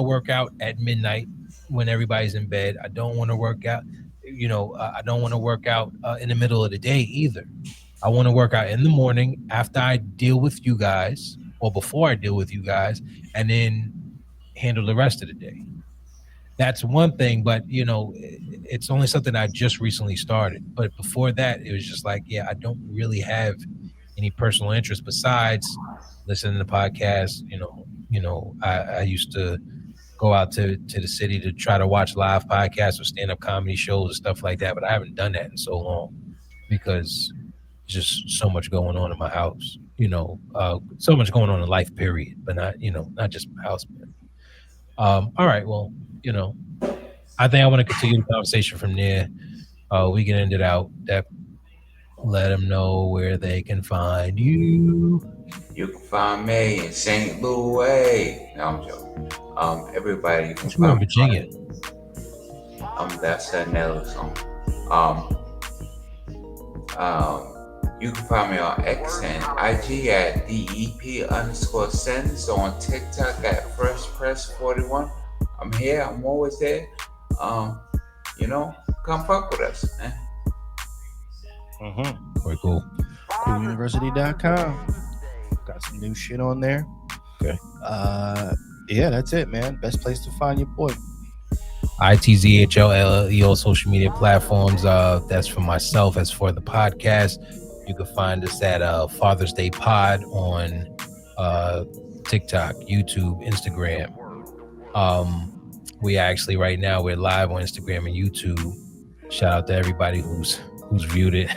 C: work out at midnight when everybody's in bed. I don't want to work out, I don't want to work out in the middle of the day either. I want to work out in the morning after I deal with you guys, or before I deal with you guys, and then handle the rest of the day. That's one thing, but it's only something I just recently started. But before that, it was just like, yeah, I don't really have any personal interest besides listening to podcasts. I used to go out to the city to try to watch live podcasts or stand-up comedy shows and stuff like that, but I haven't done that in so long, because there's just so much going on in my house, so much going on in life, period, but not just my house. All right, well, I think I want to continue the conversation from there. We can end it out. Let them know where they can find you.
D: You can find me in St. Louis. No, I'm joking. Everybody, you can
C: find me in Virginia.
D: That's that Nelly song. You can find me on X and IG at DEP_sends, on TikTok at FreshPress41. I'm here. I'm always there. Come fuck with us, man.
C: Very cool.
E: CoolUniversity.com. Got some new shit on there.
C: Okay.
E: Yeah, that's it, man. Best place to find your boy.
C: ITZHLLE on social media platforms. That's for myself. As for the podcast, you can find us at Father's Day Pod on TikTok, YouTube, Instagram. We actually right now we're live on Instagram and YouTube. Shout out to everybody who's viewed it.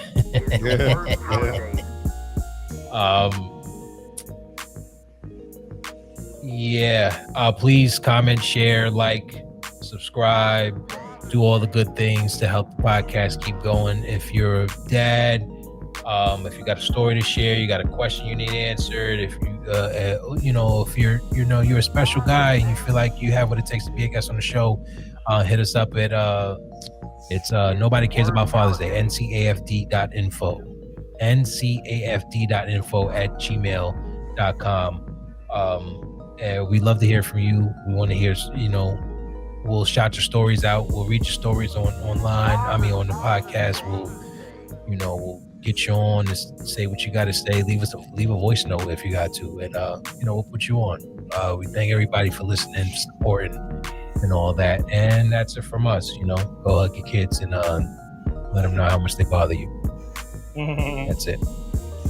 C: Please comment, share, like, subscribe, do all the good things to help the podcast keep going. If you're a dad, if you got a story to share, you got a question you need answered, if you if you're a special guy and you feel like you have what it takes to be a guest on the show, hit us up at it's Nobody Cares About Father's Day, ncafd.info @gmail.com. And we love to hear from you. We want to hear, we'll shout your stories out. We'll read your stories online. On the podcast. We'll get you on to say what you got to say. Leave a voice note if you got to, and we'll put you on. We thank everybody for listening, supporting, and all that. And that's it from us. Go hug your kids and let them know how much they bother you. That's it.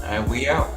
D: And we out.